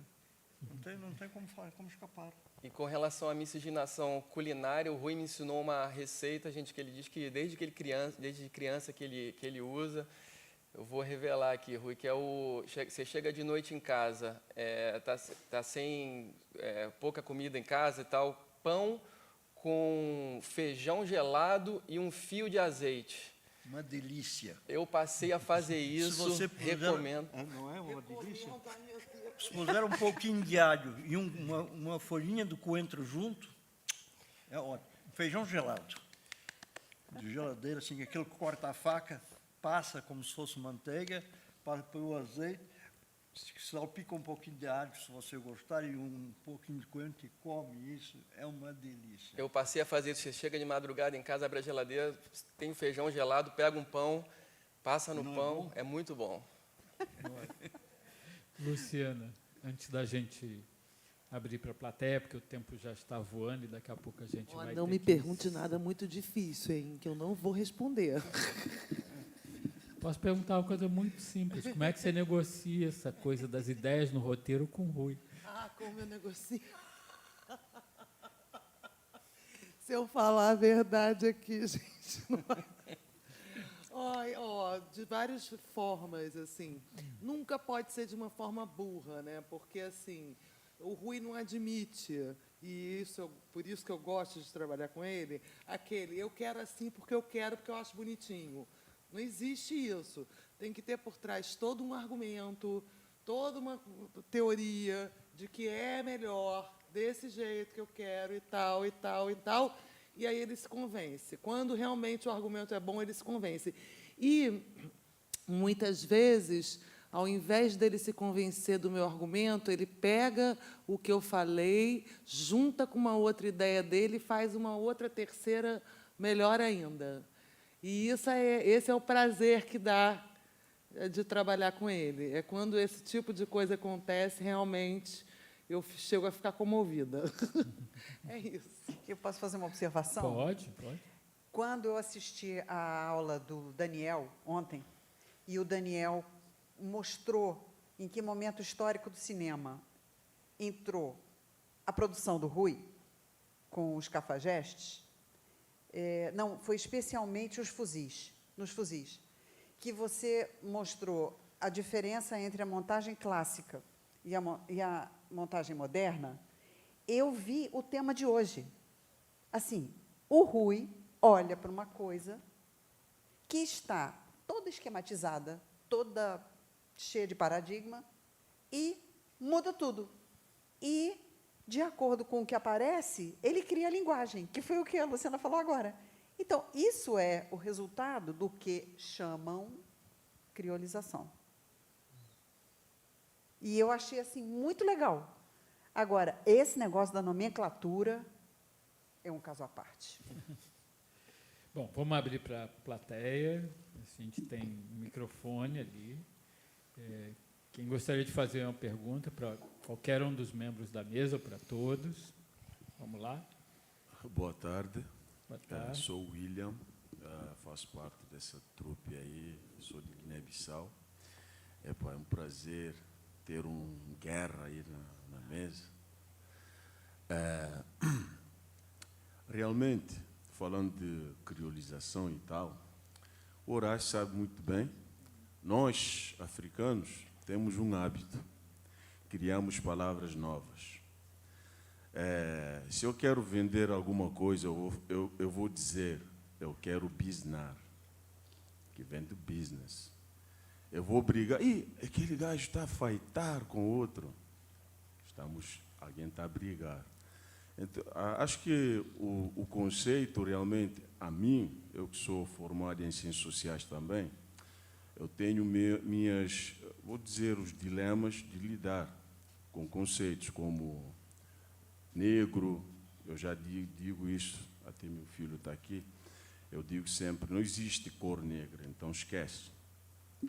Não tem como escapar. E com relação à miscigenação culinária, o Rui me ensinou uma receita, gente, que ele diz que desde criança que ele usa. Eu vou revelar aqui, Rui, que você chega de noite em casa, tá sem pouca comida em casa e tal, pão com feijão gelado e um fio de azeite. Uma delícia. Eu passei a fazer isso, recomendo. Não é uma delícia? Se puser um pouquinho de alho e uma folhinha do coentro junto, é ótimo. Feijão gelado. De geladeira, assim, aquele que corta a faca, passa como se fosse manteiga, passa pelo azeite, salpica um pouquinho de alho, se você gostar, e um pouquinho de coentro, e come isso, é uma delícia. Eu passei a fazer isso. Você chega de madrugada em casa, abre a geladeira, tem feijão gelado, pega um pão, passa no pão, é muito bom. Luciana, antes da gente abrir para a plateia, porque o tempo já está voando e daqui a pouco a gente vai Não ter me que... pergunte nada muito difícil, hein, que eu não vou responder. Posso perguntar uma coisa muito simples. Como é que você negocia essa coisa das ideias no roteiro com o Rui? Como eu negocio? Se eu falar a verdade aqui, gente, não vai... De várias formas, assim. Nunca pode ser de uma forma burra, né? Porque, assim, o Rui não admite, e por isso que eu gosto de trabalhar com ele, eu quero assim porque eu acho bonitinho. Não existe isso. Tem que ter por trás todo um argumento, toda uma teoria de que é melhor desse jeito que eu quero e tal, e tal, e tal. E aí ele se convence. Quando realmente o argumento é bom, ele se convence. E, muitas vezes, ao invés dele se convencer do meu argumento, ele pega o que eu falei, junta com uma outra ideia dele e faz uma outra terceira melhor ainda. E esse é o prazer que dá de trabalhar com ele. É quando esse tipo de coisa acontece, realmente, eu chego a ficar comovida. É isso. Eu posso fazer uma observação? Pode. Quando eu assisti a aula do Daniel ontem, e o Daniel mostrou em que momento histórico do cinema entrou a produção do Rui, com os cafajestes, não, foi especialmente nos fuzis, que você mostrou a diferença entre a montagem clássica e a montagem moderna. Eu vi o tema de hoje. Assim, o Rui olha para uma coisa que está toda esquematizada, toda cheia de paradigma, e muda tudo. E, de acordo com o que aparece, ele cria a linguagem, que foi o que a Luciana falou agora. Então, isso é o resultado do que chamam criolização. E eu achei assim muito legal. Agora, esse negócio da nomenclatura é um caso à parte. Bom, vamos abrir para a plateia. A gente tem um microfone ali. Quem gostaria de fazer uma pergunta para qualquer um dos membros da mesa, para todos? Vamos lá. Boa tarde. Boa tarde. Sou o William, faço parte dessa trupe aí, sou de Guiné-Bissau. É um prazer ter um Guerra aí na mesa. Realmente, falando de criolização e tal, o Horácio sabe muito bem, nós, africanos, temos um hábito, criamos palavras novas. Se eu quero vender alguma coisa, eu vou dizer, eu quero business, que vem do business. Eu vou brigar, aquele gajo está a fightar com outro. Alguém está a brigar. Então, acho que o conceito, realmente, a mim, eu que sou formado em ciências sociais também, eu tenho vou dizer, os dilemas de lidar com conceitos como negro, eu já digo isso, até meu filho está aqui, eu digo sempre, não existe cor negra, então esquece.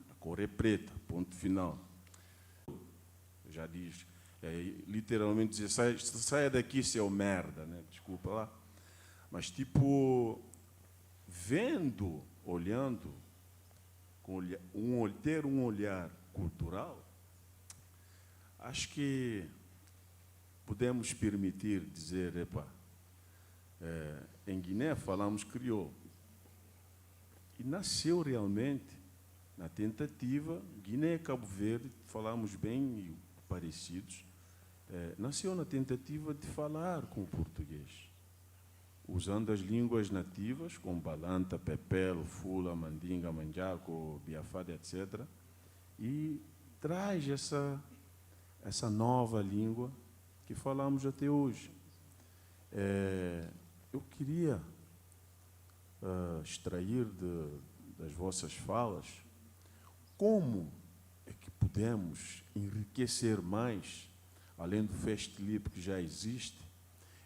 A cor é preta, ponto final. Eu já diz, literalmente dizer, saia daqui, seu merda, né? Desculpa lá. Mas, tipo, vendo, olhando, ter um olhar cultural, acho que podemos permitir dizer, em Guiné falamos crioulo. E nasceu realmente na tentativa, Guiné e Cabo Verde, falamos bem parecidos, nasceu na tentativa de falar com o português, usando as línguas nativas, como Balanta, Pepelo, Fula, Mandinga, Manjaco, Biafada, etc., e traz essa nova língua que falamos até hoje. Eu queria extrair das vossas falas como é que podemos enriquecer mais, além do Festlip que já existe.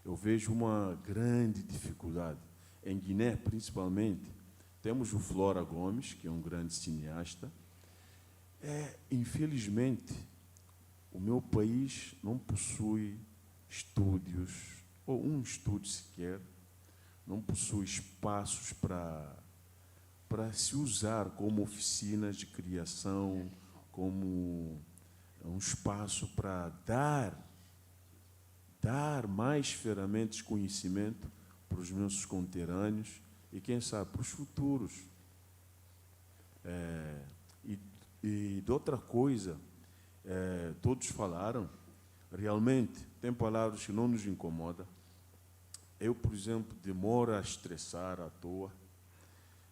Eu vejo uma grande dificuldade. Em Guiné, principalmente, temos o Flora Gomes, que é um grande cineasta. Infelizmente, o meu país não possui estúdios, ou um estúdio sequer, não possui espaços para se usar como oficinas de criação, como um espaço para dar mais ferramentas de conhecimento para os nossos conterrâneos e, quem sabe, para os futuros. E de outra coisa, todos falaram, realmente, tem palavras que não nos incomodam. Eu, por exemplo, demoro a estressar à toa.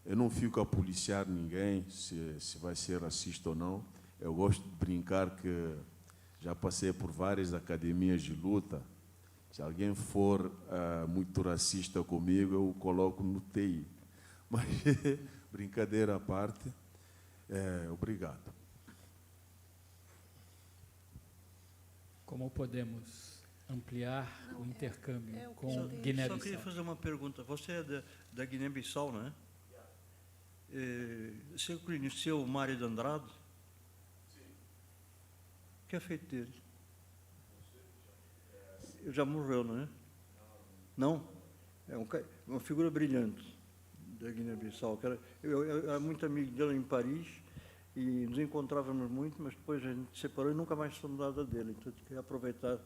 Eu não fico a policiar ninguém se vai ser racista ou não. Eu gosto de brincar que já passei por várias academias de luta. Se alguém for muito racista comigo, eu o coloco no TI. Mas, brincadeira à parte, obrigado. Como podemos ampliar o intercâmbio com Guiné-Bissau? Só queria fazer uma pergunta. Você é da Guiné-Bissau, não é? Você conheceu o Mário de Andrade? Sim. O que é feito dele? Ele já morreu, não é? Não? É uma figura brilhante da Guiné-Bissau. Eu era muito amigo dele em Paris e nos encontrávamos muito, mas depois a gente se separou e nunca mais soube nada dele. Então, eu queria aproveitar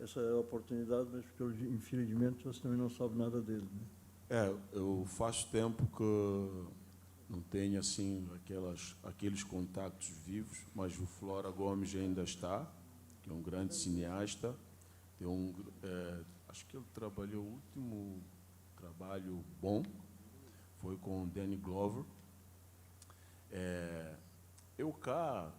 essa oportunidade, mas porque, infelizmente, você também não sabe nada dele. Né? Eu faço tempo que não tenho assim aqueles contactos vivos, mas o Flora Gomes ainda está, que é um grande cineasta. Acho que ele trabalhou, o último trabalho bom foi com Danny Glover. Eu cá,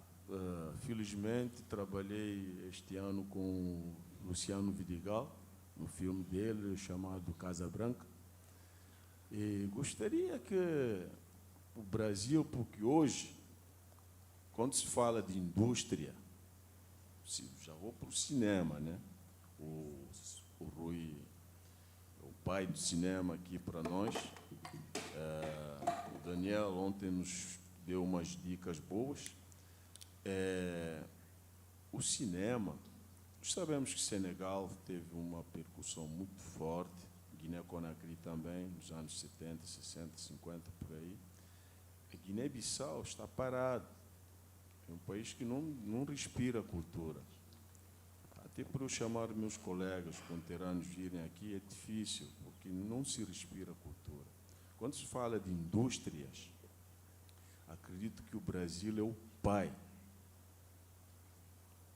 felizmente, trabalhei este ano com Luciano Vidigal, no filme dele chamado Casa Branca. E gostaria que o Brasil, porque hoje, quando se fala de indústria, já vou para o cinema, né? O Rui, o pai do cinema aqui para nós. O Daniel ontem nos deu umas dicas boas. O cinema, nós sabemos que Senegal teve uma percussão muito forte, Guiné-Conakry também, nos anos 70, 60, 50, por aí. A Guiné-Bissau está parado. É um país que não respira cultura. Até para eu chamar meus colegas conterrâneos virem aqui é difícil, porque não se respira cultura. Quando se fala de indústrias, acredito que o Brasil é o pai.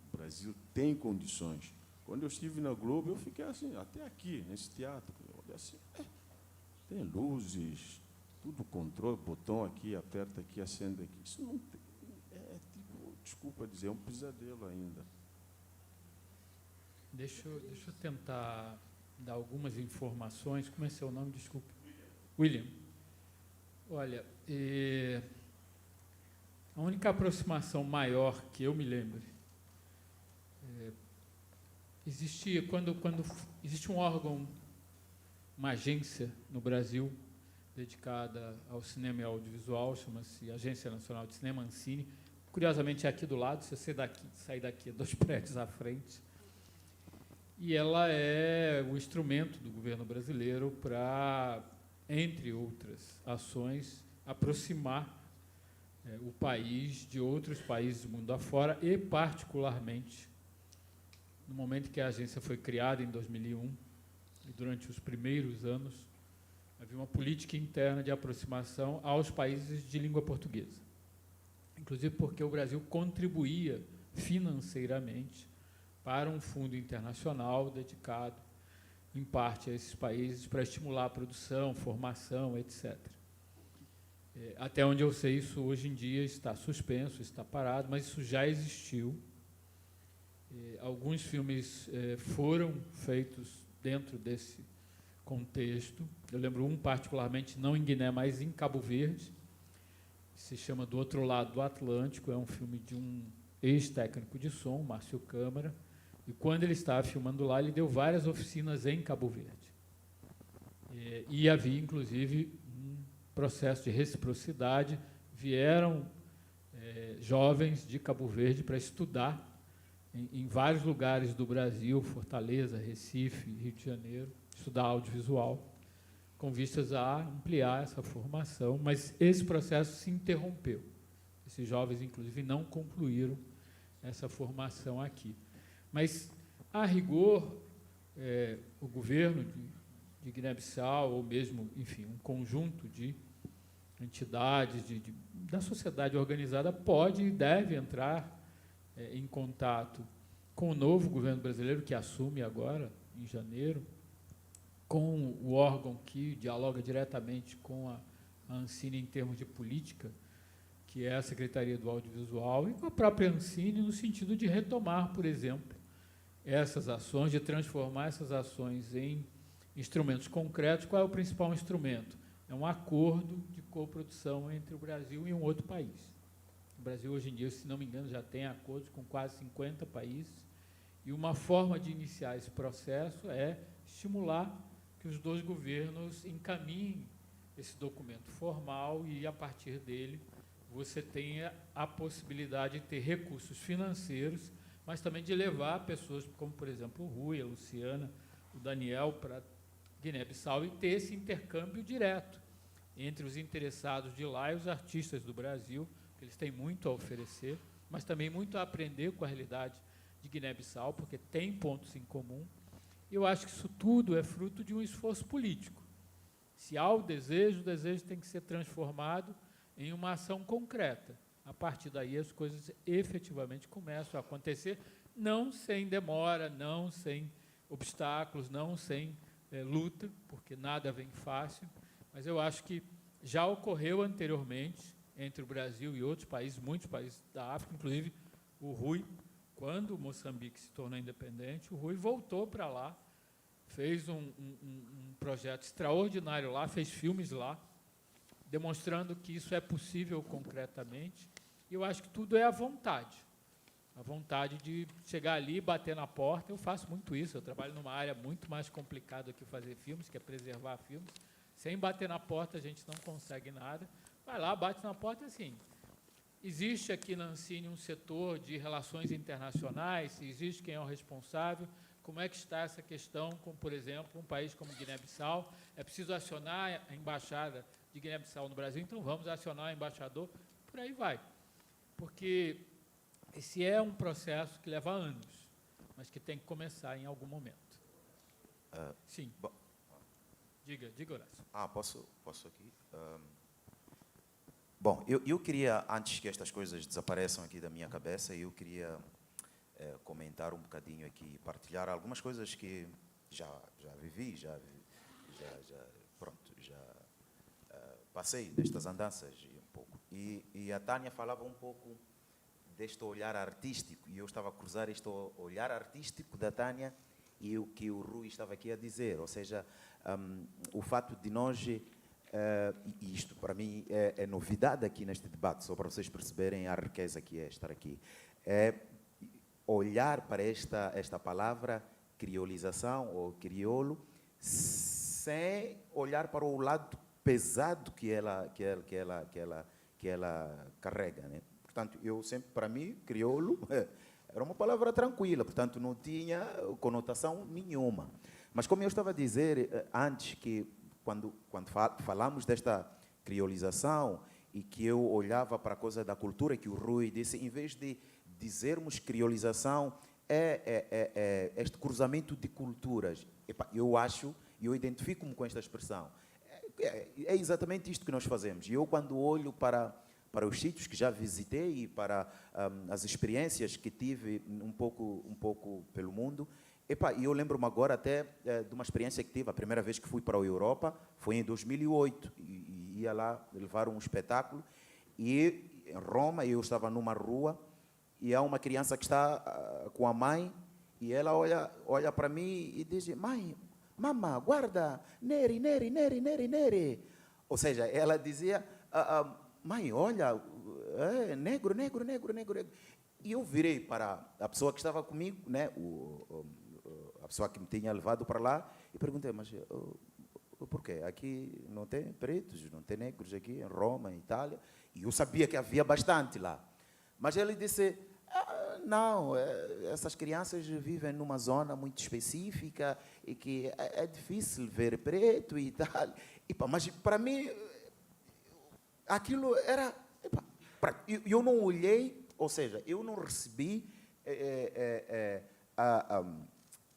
O Brasil tem condições. Quando eu estive na Globo, eu fiquei assim, até aqui, nesse teatro, eu olhei assim, tem luzes, tudo controle, botão aqui, aperta aqui, acende aqui. Isso não tem, tipo, desculpa dizer, é um pesadelo ainda. Deixa eu tentar dar algumas informações. Como é seu nome? Desculpa. William. Olha, a única aproximação maior que eu me lembro existia quando existe um órgão, uma agência no Brasil dedicada ao cinema e ao audiovisual, chama-se Agência Nacional de Cinema, Ancine. Curiosamente, é aqui do lado, se você sair daqui, 2 prédios à frente. E ela é o instrumento do governo brasileiro para, entre outras ações, aproximar o país de outros países do mundo afora e, particularmente, no momento que a agência foi criada, em 2001, e durante os primeiros anos, havia uma política interna de aproximação aos países de língua portuguesa. Inclusive porque o Brasil contribuía financeiramente para um fundo internacional dedicado, em parte, a esses países para estimular a produção, formação, etc. Até onde eu sei, isso hoje em dia está suspenso, está parado, mas isso já existiu. Alguns filmes foram feitos dentro desse contexto. Eu lembro um particularmente, não em Guiné, mas em Cabo Verde, que se chama Do Outro Lado do Atlântico. É um filme de um ex-técnico de som, Márcio Câmara, e quando ele estava filmando lá, ele deu várias oficinas em Cabo Verde. E havia, inclusive, um processo de reciprocidade. Vieram jovens de Cabo Verde para estudar em vários lugares do Brasil, Fortaleza, Recife, Rio de Janeiro, estudar audiovisual, com vistas a ampliar essa formação, mas esse processo se interrompeu. Esses jovens, inclusive, não concluíram essa formação aqui. Mas, a rigor, o governo de Guiné-Bissau, ou mesmo, enfim, um conjunto de entidades da sociedade organizada pode e deve entrar em contato com o novo governo brasileiro, que assume agora, em janeiro, com o órgão que dialoga diretamente com a Ancine em termos de política, que é a Secretaria do Audiovisual, e com a própria Ancine, no sentido de retomar, por exemplo, essas ações, de transformar essas ações em instrumentos concretos. Qual é o principal instrumento? É um acordo de coprodução entre o Brasil e um outro país. O Brasil, hoje em dia, se não me engano, já tem acordos com quase 50 países, e uma forma de iniciar esse processo é estimular que os dois governos encaminhem esse documento formal e, a partir dele, você tenha a possibilidade de ter recursos financeiros, mas também de levar pessoas como, por exemplo, o Rui, a Luciana, o Daniel, para Guiné-Bissau e ter esse intercâmbio direto entre os interessados de lá e os artistas do Brasil, que eles têm muito a oferecer, mas também muito a aprender com a realidade de Guiné-Bissau, porque tem pontos em comum. E eu acho que isso tudo é fruto de um esforço político. Se há o desejo tem que ser transformado em uma ação concreta. A partir daí, as coisas efetivamente começam a acontecer, não sem demora, não sem obstáculos, não sem luta, porque nada vem fácil, mas eu acho que já ocorreu anteriormente entre o Brasil e outros países, muitos países da África, inclusive o Rui, quando Moçambique se tornou independente, o Rui voltou para lá, fez um projeto extraordinário lá, fez filmes lá, demonstrando que isso é possível concretamente. E eu acho que tudo é a vontade de chegar ali, bater na porta. Eu faço muito isso, eu trabalho numa área muito mais complicada que fazer filmes, que é preservar filmes. Sem bater na porta, a gente não consegue nada. Vai lá, bate na porta, assim. Existe aqui na Ancine um setor de relações internacionais, existe quem é o responsável, como é que está essa questão com, por exemplo, um país como Guiné-Bissau? É preciso acionar a embaixada de Guiné-Bissau no Brasil, então vamos acionar o embaixador, por aí vai. Porque esse é um processo que leva anos, mas que tem que começar em algum momento. Sim. Diga, Horácio. Posso aqui? Bom, eu queria, antes que estas coisas desapareçam aqui da minha cabeça, eu queria comentar um bocadinho aqui, partilhar algumas coisas que já vivi, já passei destas andanças um pouco. E a Tânia falava um pouco deste olhar artístico, e eu estava a cruzar este olhar artístico da Tânia e o que o Rui estava aqui a dizer, ou seja, o fato de nós, e isto para mim é novidade aqui neste debate, só para vocês perceberem a riqueza que é estar aqui, é olhar para esta palavra criolização ou crioulo sem olhar para o lado pesado que ela carrega, né? Portanto, eu sempre, para mim, crioulo era uma palavra tranquila, portanto, não tinha conotação nenhuma. Mas como eu estava a dizer antes, que quando falamos desta criolização e que eu olhava para a coisa da cultura, que o Rui disse, em vez de dizermos criolização, este cruzamento de culturas. Eu acho, e eu identifico-me com esta expressão, é exatamente isto que nós fazemos. E eu, quando olho para os sítios que já visitei e para as experiências que tive um pouco pelo mundo, eu lembro-me agora até de uma experiência que tive, a primeira vez que fui para a Europa, foi em 2008, e ia lá levar um espetáculo, e em Roma eu estava numa rua, e há uma criança que está com a mãe, e ela olha para mim e diz, mãe, mamãe, guarda, neri. Ou seja, ela dizia, mãe, olha, negro. E eu virei para a pessoa que estava comigo, né, a pessoa que me tinha levado para lá, e perguntei, mas por quê? Aqui não tem pretos, não tem negros aqui, em Roma, em Itália. E eu sabia que havia bastante lá. Mas ele disse, não, essas crianças vivem numa zona muito específica e que é difícil ver preto e tal. Mas para mim, aquilo era... eu não olhei, ou seja, eu não recebi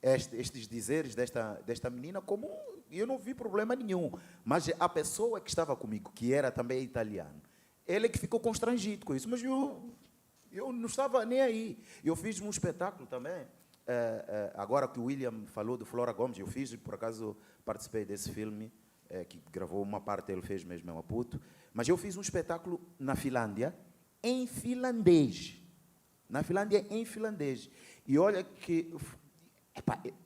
estes dizeres desta menina como... Eu não vi problema nenhum. Mas a pessoa que estava comigo, que era também italiano, ele é que ficou constrangido com isso. Mas eu não estava nem aí. Eu fiz um espetáculo também. Agora que o William falou de Flora Gomes, eu fiz, por acaso, participei desse filme, que gravou uma parte, ele fez mesmo em Maputo. Mas eu fiz um espetáculo na Finlândia, em finlandês. Na Finlândia, em finlandês. E olha que...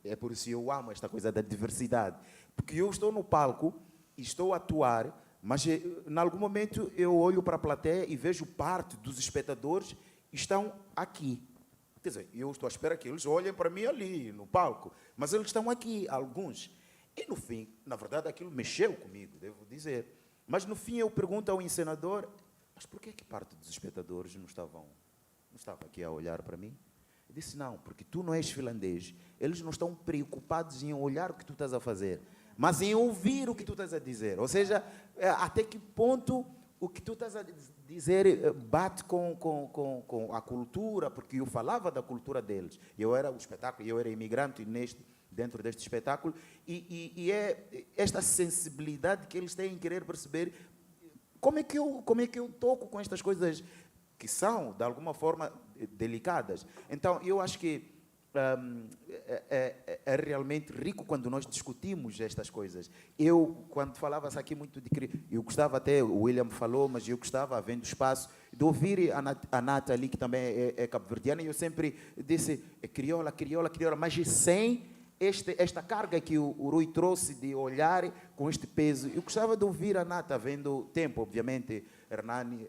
é por isso que eu amo esta coisa da diversidade. Porque eu estou no palco e estou a atuar, mas em algum momento eu olho para a plateia e vejo parte dos espectadores estão aqui. Quer dizer, eu estou à espera que eles olhem para mim ali, no palco, mas eles estão aqui, alguns. E no fim, na verdade, aquilo mexeu comigo, devo dizer. Mas no fim eu pergunto ao encenador, mas por que parte dos espectadores não estavam aqui a olhar para mim? Eu disse, não, porque tu não és finlandês, eles não estão preocupados em olhar o que tu estás a fazer, mas em ouvir o que tu estás a dizer. Ou seja, até que ponto o que tu estás a dizer bate com a cultura, porque eu falava da cultura deles. Eu era o espetáculo, eu era imigrante dentro deste espetáculo, e é esta sensibilidade que eles têm em querer perceber como é que eu toco com estas coisas que são, de alguma forma, delicadas. Então, eu acho que é realmente rico quando nós discutimos estas coisas. Eu, quando falava-se aqui muito de... Eu gostava até, o William falou, mas eu gostava, havendo espaço, de ouvir a Nathalie, que também é cabo-verdiana, e eu sempre disse, crioula, mas sem esta carga que o Rui trouxe de olhar com este peso. Eu gostava de ouvir a Nata, vendo tempo, obviamente, Hernani,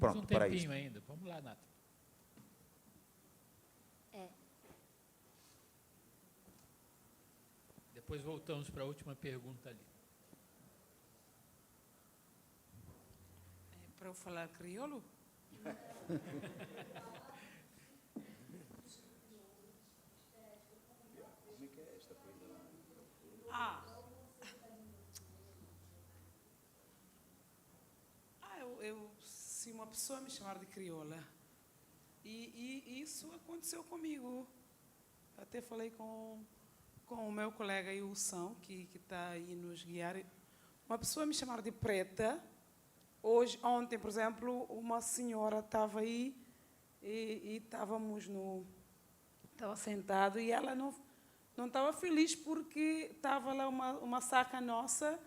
pronto, para isso. Temos um tempinho ainda. Vamos lá, Nata. Depois voltamos para a última pergunta ali. Para eu falar crioulo? Se uma pessoa me chamar de crioula, e isso aconteceu comigo. Até falei com o meu colega Ilson, que está aí nos guiar. Uma pessoa me chamar de preta. Ontem, por exemplo, uma senhora estava aí e estava sentado e ela não estava feliz porque estava lá uma saca nossa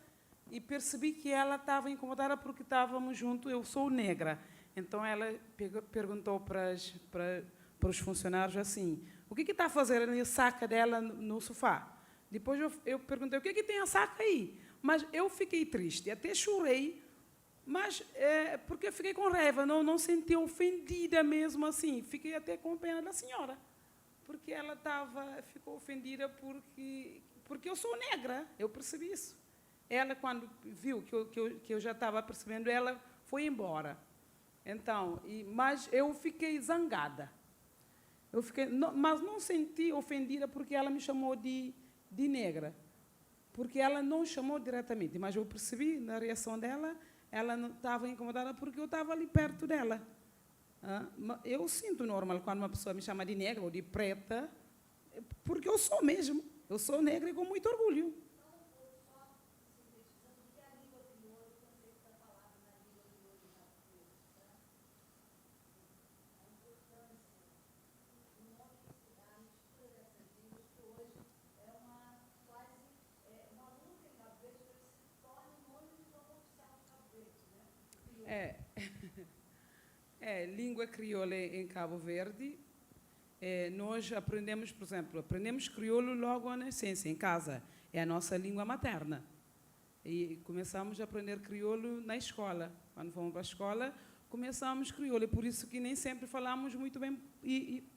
e percebi que ela estava incomodada porque estávamos juntos. Eu sou negra. Então, ela perguntou para os funcionários assim, o que está fazendo a saca dela no sofá? Depois eu perguntei, o que tem a saca aí? Mas eu fiquei triste, até chorei, mas porque eu fiquei com raiva, não senti ofendida mesmo assim. Fiquei até com pena da senhora, porque ela ficou ofendida porque eu sou negra, eu percebi isso. Ela, quando viu que eu já estava percebendo, ela foi embora. Então, mas eu fiquei zangada. Mas não senti ofendida porque ela me chamou de negra. Porque ela não chamou diretamente, mas eu percebi na reação dela, ela não estava incomodada porque eu estava ali perto dela. Eu sinto normal quando uma pessoa me chama de negra ou de preta, porque eu sou mesmo. Eu sou negra e com muito orgulho. Língua crioula em Cabo Verde. Nós aprendemos, por exemplo, aprendemos crioulo logo à nascença, em casa. É a nossa língua materna. E começamos a aprender crioulo na escola. Quando fomos para a escola, começamos crioulo. É por isso que nem sempre falamos muito bem...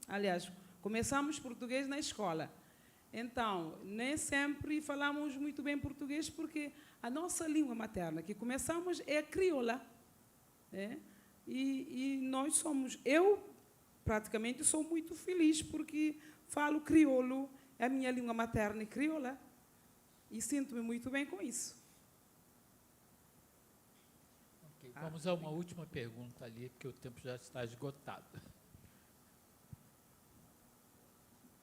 aliás, começamos português na escola. Então, nem sempre falamos muito bem português, porque a nossa língua materna que começamos é a crioula. E nós somos... Eu praticamente sou muito feliz porque falo crioulo, é a minha língua materna é crioula, e sinto-me muito bem com isso. Okay, vamos a uma última pergunta ali, porque o tempo já está esgotado.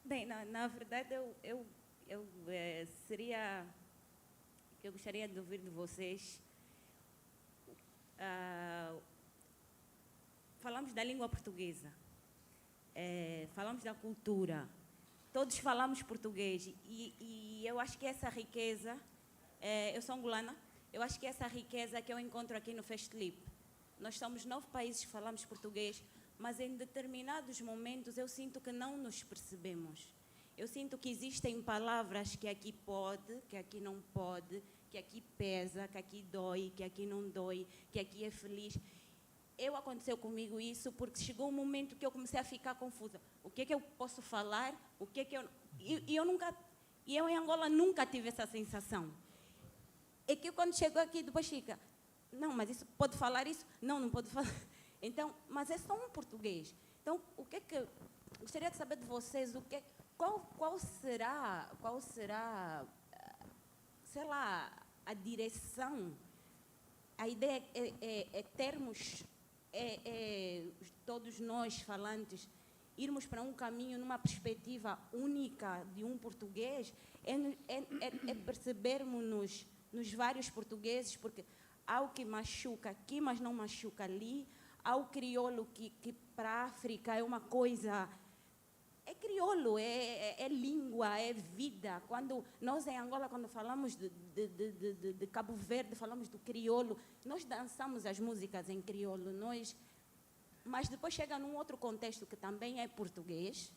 Bem, na verdade, eu gostaria de ouvir de vocês. Falamos da língua portuguesa, falamos da cultura, todos falamos português e eu acho que essa riqueza, eu sou angolana, eu acho que essa riqueza que eu encontro aqui no FESTLIP, nós somos 9 países que falamos português, mas em determinados momentos eu sinto que não nos percebemos. Eu sinto que existem palavras que aqui pode, que aqui não pode, que aqui pesa, que aqui dói, que aqui não dói, que aqui é feliz. Aconteceu comigo isso porque chegou um momento que eu comecei a ficar confusa. O que é que eu posso falar? O que é que eu... E eu em Angola nunca tive essa sensação. É que quando chego aqui, depois fica, não, mas isso pode falar isso? Não, não pode falar. Então, mas é só um português. Então, o que é que... Gostaria de saber de vocês qual será, sei lá, a direção. A ideia é termos, todos nós falantes, irmos para um caminho numa perspectiva única de um português, é percebermos nos vários portugueses, porque há o que machuca aqui, mas não machuca ali, há o crioulo que para a África é uma coisa... É crioulo, é língua, é vida. Quando nós em Angola, quando falamos de Cabo Verde, falamos do crioulo, nós dançamos as músicas em crioulo, mas depois chega num outro contexto que também é português,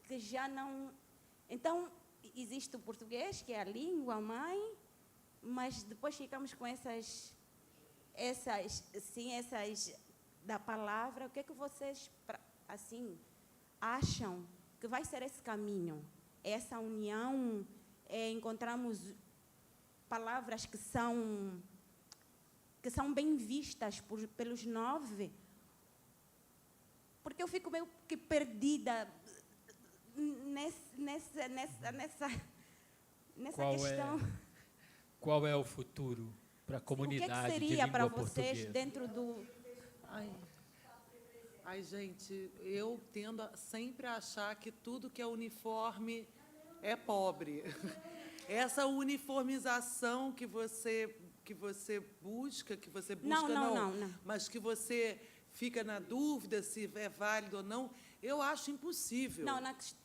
que já não... Então, existe o português, que é a língua mãe, mas depois ficamos com essas da palavra. O que é que vocês, assim, acham que vai ser esse caminho? Essa união, encontramos palavras que são bem vistas pelos 9, porque eu fico meio que perdida nessa questão. Qual é o futuro para a comunidade o que de língua para portuguesa? vocês dentro do... Ai, gente, eu tendo sempre a achar que tudo que é uniforme é pobre. Essa uniformização que você busca, não, mas que você fica na dúvida se é válido ou não, eu acho impossível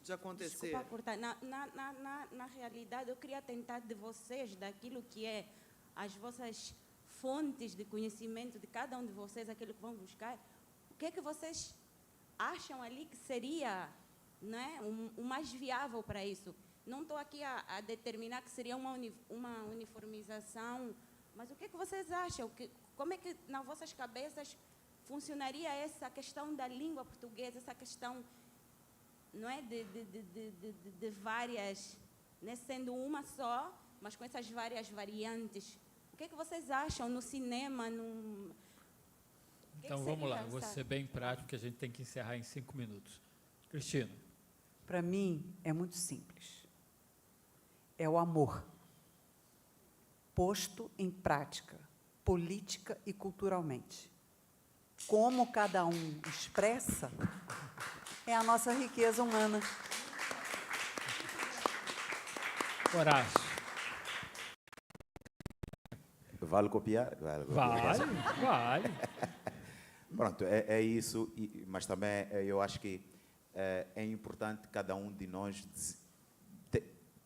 de acontecer. Desculpa cortar. Na realidade, eu queria tentar de vocês, daquilo que é as vossas fontes de conhecimento de cada um de vocês, aquilo que vão buscar, o que é que vocês acham ali que seria, né, o mais viável para isso? Não estou aqui a determinar que seria uma uniformização, mas o que é que vocês acham? Como é que, nas vossas cabeças, funcionaria essa questão da língua portuguesa, essa questão, não é, de várias, né, sendo uma só, mas com essas várias variantes? O que é que vocês acham no cinema, Então, vamos lá, vou ser bem prático, que a gente tem que encerrar em 5 minutos. Cristina. Para mim, é muito simples. É o amor, posto em prática, política e culturalmente. Como cada um expressa, é a nossa riqueza humana. Horácio. Vale copiar? Vale. Pronto, é isso, mas também eu acho que é importante cada um de nós,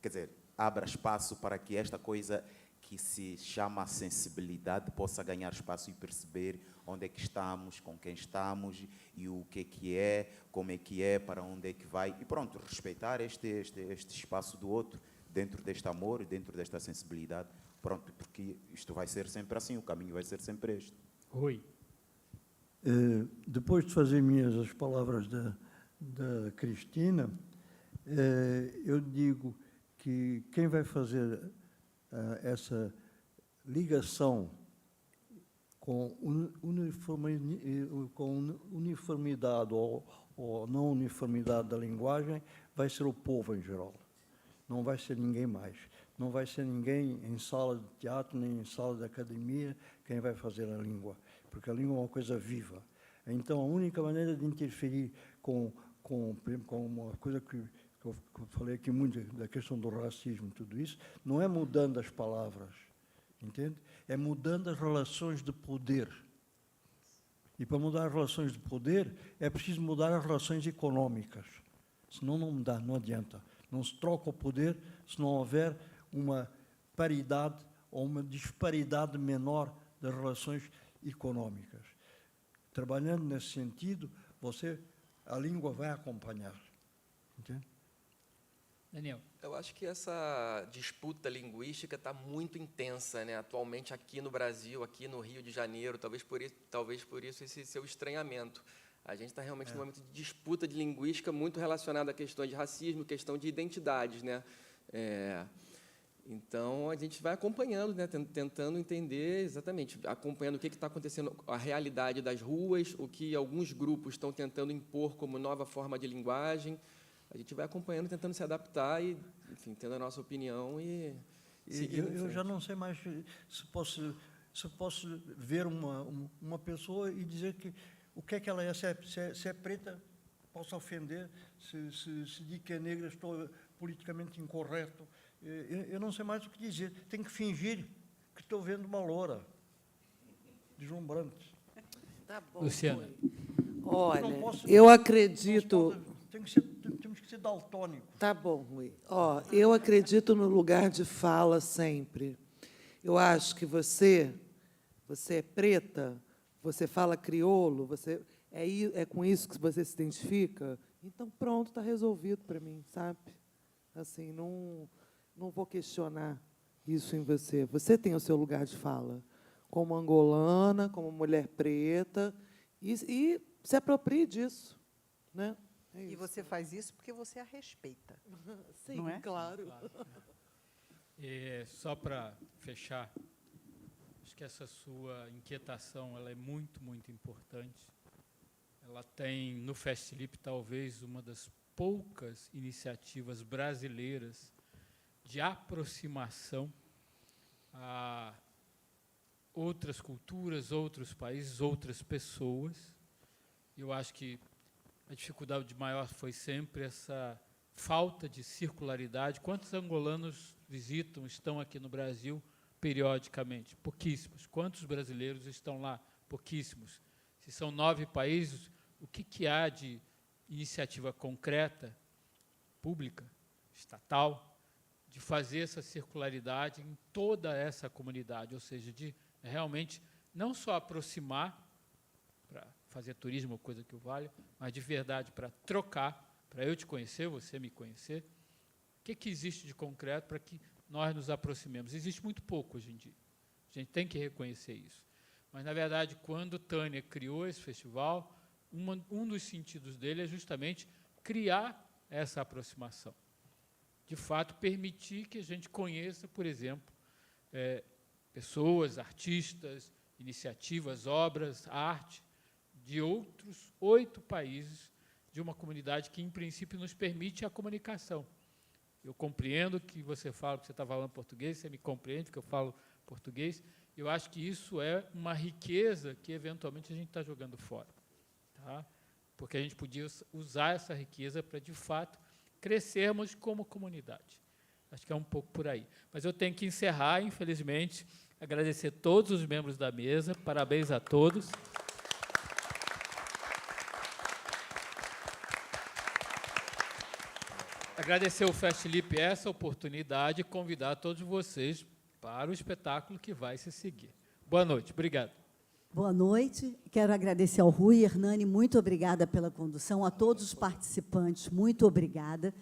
quer dizer, abra espaço para que esta coisa que se chama sensibilidade possa ganhar espaço e perceber onde é que estamos, com quem estamos e o que é, como é que é, para onde é que vai. E pronto, respeitar este espaço do outro, dentro deste amor, dentro desta sensibilidade. Pronto, porque isto vai ser sempre assim, o caminho vai ser sempre este. Rui. Depois de fazer minhas as palavras da Cristina, eu digo que quem vai fazer essa ligação com uniformidade ou a não uniformidade da linguagem vai ser o povo em geral. Não vai ser ninguém mais. Não vai ser ninguém em sala de teatro, nem em sala de academia, quem vai fazer a língua, porque a língua é uma coisa viva. Então, a única maneira de interferir com uma coisa que eu falei aqui muito, da questão do racismo e tudo isso, não é mudando as palavras, entende? É mudando as relações de poder. E para mudar as relações de poder, é preciso mudar as relações econômicas. Senão não dá, não adianta. Não se troca o poder se não houver uma paridade ou uma disparidade menor das relações econômicas. Trabalhando nesse sentido, a língua vai acompanhar. Entende? Daniel. Eu acho que essa disputa linguística está muito intensa, né? Atualmente aqui no Brasil, aqui no Rio de Janeiro, talvez por isso esse seu estranhamento. A gente está realmente num momento de disputa de linguística muito relacionada a questões de racismo, questão de identidades, né? Então, a gente vai acompanhando, né? Tentando entender exatamente, acompanhando o que está acontecendo, a realidade das ruas, o que alguns grupos estão tentando impor como nova forma de linguagem. A gente vai acompanhando, tentando se adaptar e, enfim, tendo a nossa opinião e seguindo. Eu já não sei mais se posso ver uma pessoa e dizer que o que é que ela é. Se é preta, posso ofender. Se diz que é negra, estou politicamente incorreto. Eu não sei mais o que dizer. Tenho que fingir que estou vendo uma loura deslumbrante. Tá bom. Luciana. Olha, eu acredito... Temos que ser daltônicos. Tá bom, Rui. Eu acredito no lugar de fala sempre. Eu acho que você é preta, você fala crioulo, é com isso que você se identifica, então pronto, está resolvido para mim, sabe? Assim, não vou questionar isso em você. Você tem o seu lugar de fala, como angolana, como mulher preta, e se aproprie disso, né? E você faz isso porque você a respeita. Sim, não é? Claro. Só para fechar, acho que essa sua inquietação ela é muito, muito importante. Ela tem, no Festlip, talvez uma das poucas iniciativas brasileiras de aproximação a outras culturas, outros países, outras pessoas. Eu acho que a dificuldade maior foi sempre essa falta de circularidade. Quantos angolanos visitam, estão aqui no Brasil periodicamente? Pouquíssimos. Quantos brasileiros estão lá? Pouquíssimos. Se são 9 países, o que há de iniciativa concreta, pública, estatal, de fazer essa circularidade em toda essa comunidade, ou seja, de realmente não só aproximar, para fazer turismo, coisa que o valha, mas de verdade para trocar, para eu te conhecer, você me conhecer. O que existe de concreto para que nós nos aproximemos? Existe muito pouco hoje em dia. A gente tem que reconhecer isso. Mas, na verdade, quando Tânia criou esse festival, um dos sentidos dele é justamente criar essa aproximação. De fato, permitir que a gente conheça, por exemplo, pessoas, artistas, iniciativas, obras, arte, de outros 8 países, de uma comunidade que, em princípio, nos permite a comunicação. Eu compreendo que você fala que você está falando português, você me compreende que eu falo português. Eu acho que isso é uma riqueza que, eventualmente, a gente está jogando fora. Tá? Porque a gente podia usar essa riqueza para, de fato, crescermos como comunidade. Acho que é um pouco por aí. Mas eu tenho que encerrar, infelizmente, agradecer a todos os membros da mesa, parabéns a todos. Agradecer ao Festlip essa oportunidade e convidar todos vocês para o espetáculo que vai se seguir. Boa noite, obrigado. Boa noite, quero agradecer ao Rui, Hernani, muito obrigada pela condução, a todos os participantes, muito obrigada.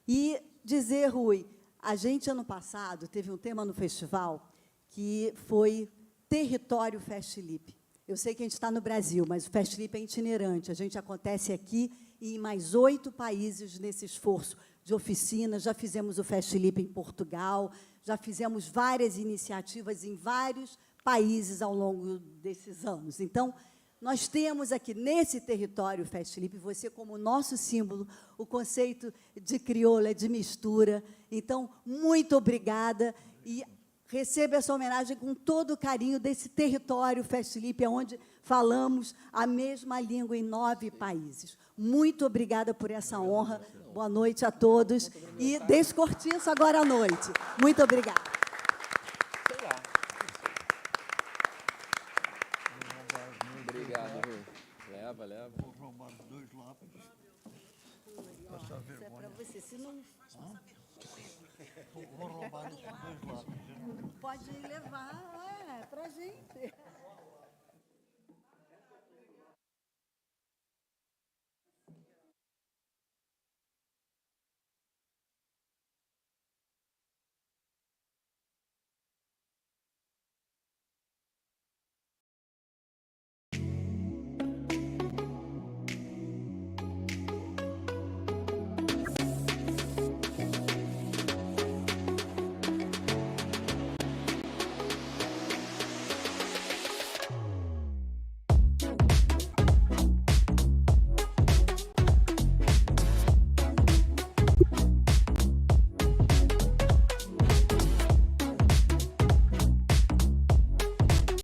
E dizer, Rui, a gente, ano passado, teve um tema no festival que foi Território Festlip. Eu sei que a gente está no Brasil, mas o Festlip é itinerante, a gente acontece aqui e em mais 8 países nesse esforço de oficina. Já fizemos o Festlip em Portugal, já fizemos várias iniciativas em vários países ao longo desses anos. Então, nós temos aqui, nesse território Fest Felipe, você como nosso símbolo, o conceito de crioula, de mistura. Então, muito obrigada e receba essa homenagem com todo o carinho desse território Fest Felipe, onde falamos a mesma língua em 9 países. Muito obrigada por essa honra. Boa noite a todos. E descortiço agora à noite. Muito obrigada. Obrigado, Rui. Leva. Vou roubar 2 lápis. Passar vergonha. Isso é para você. Se não... Vou roubar 2 lápis. Pode levar, para a gente.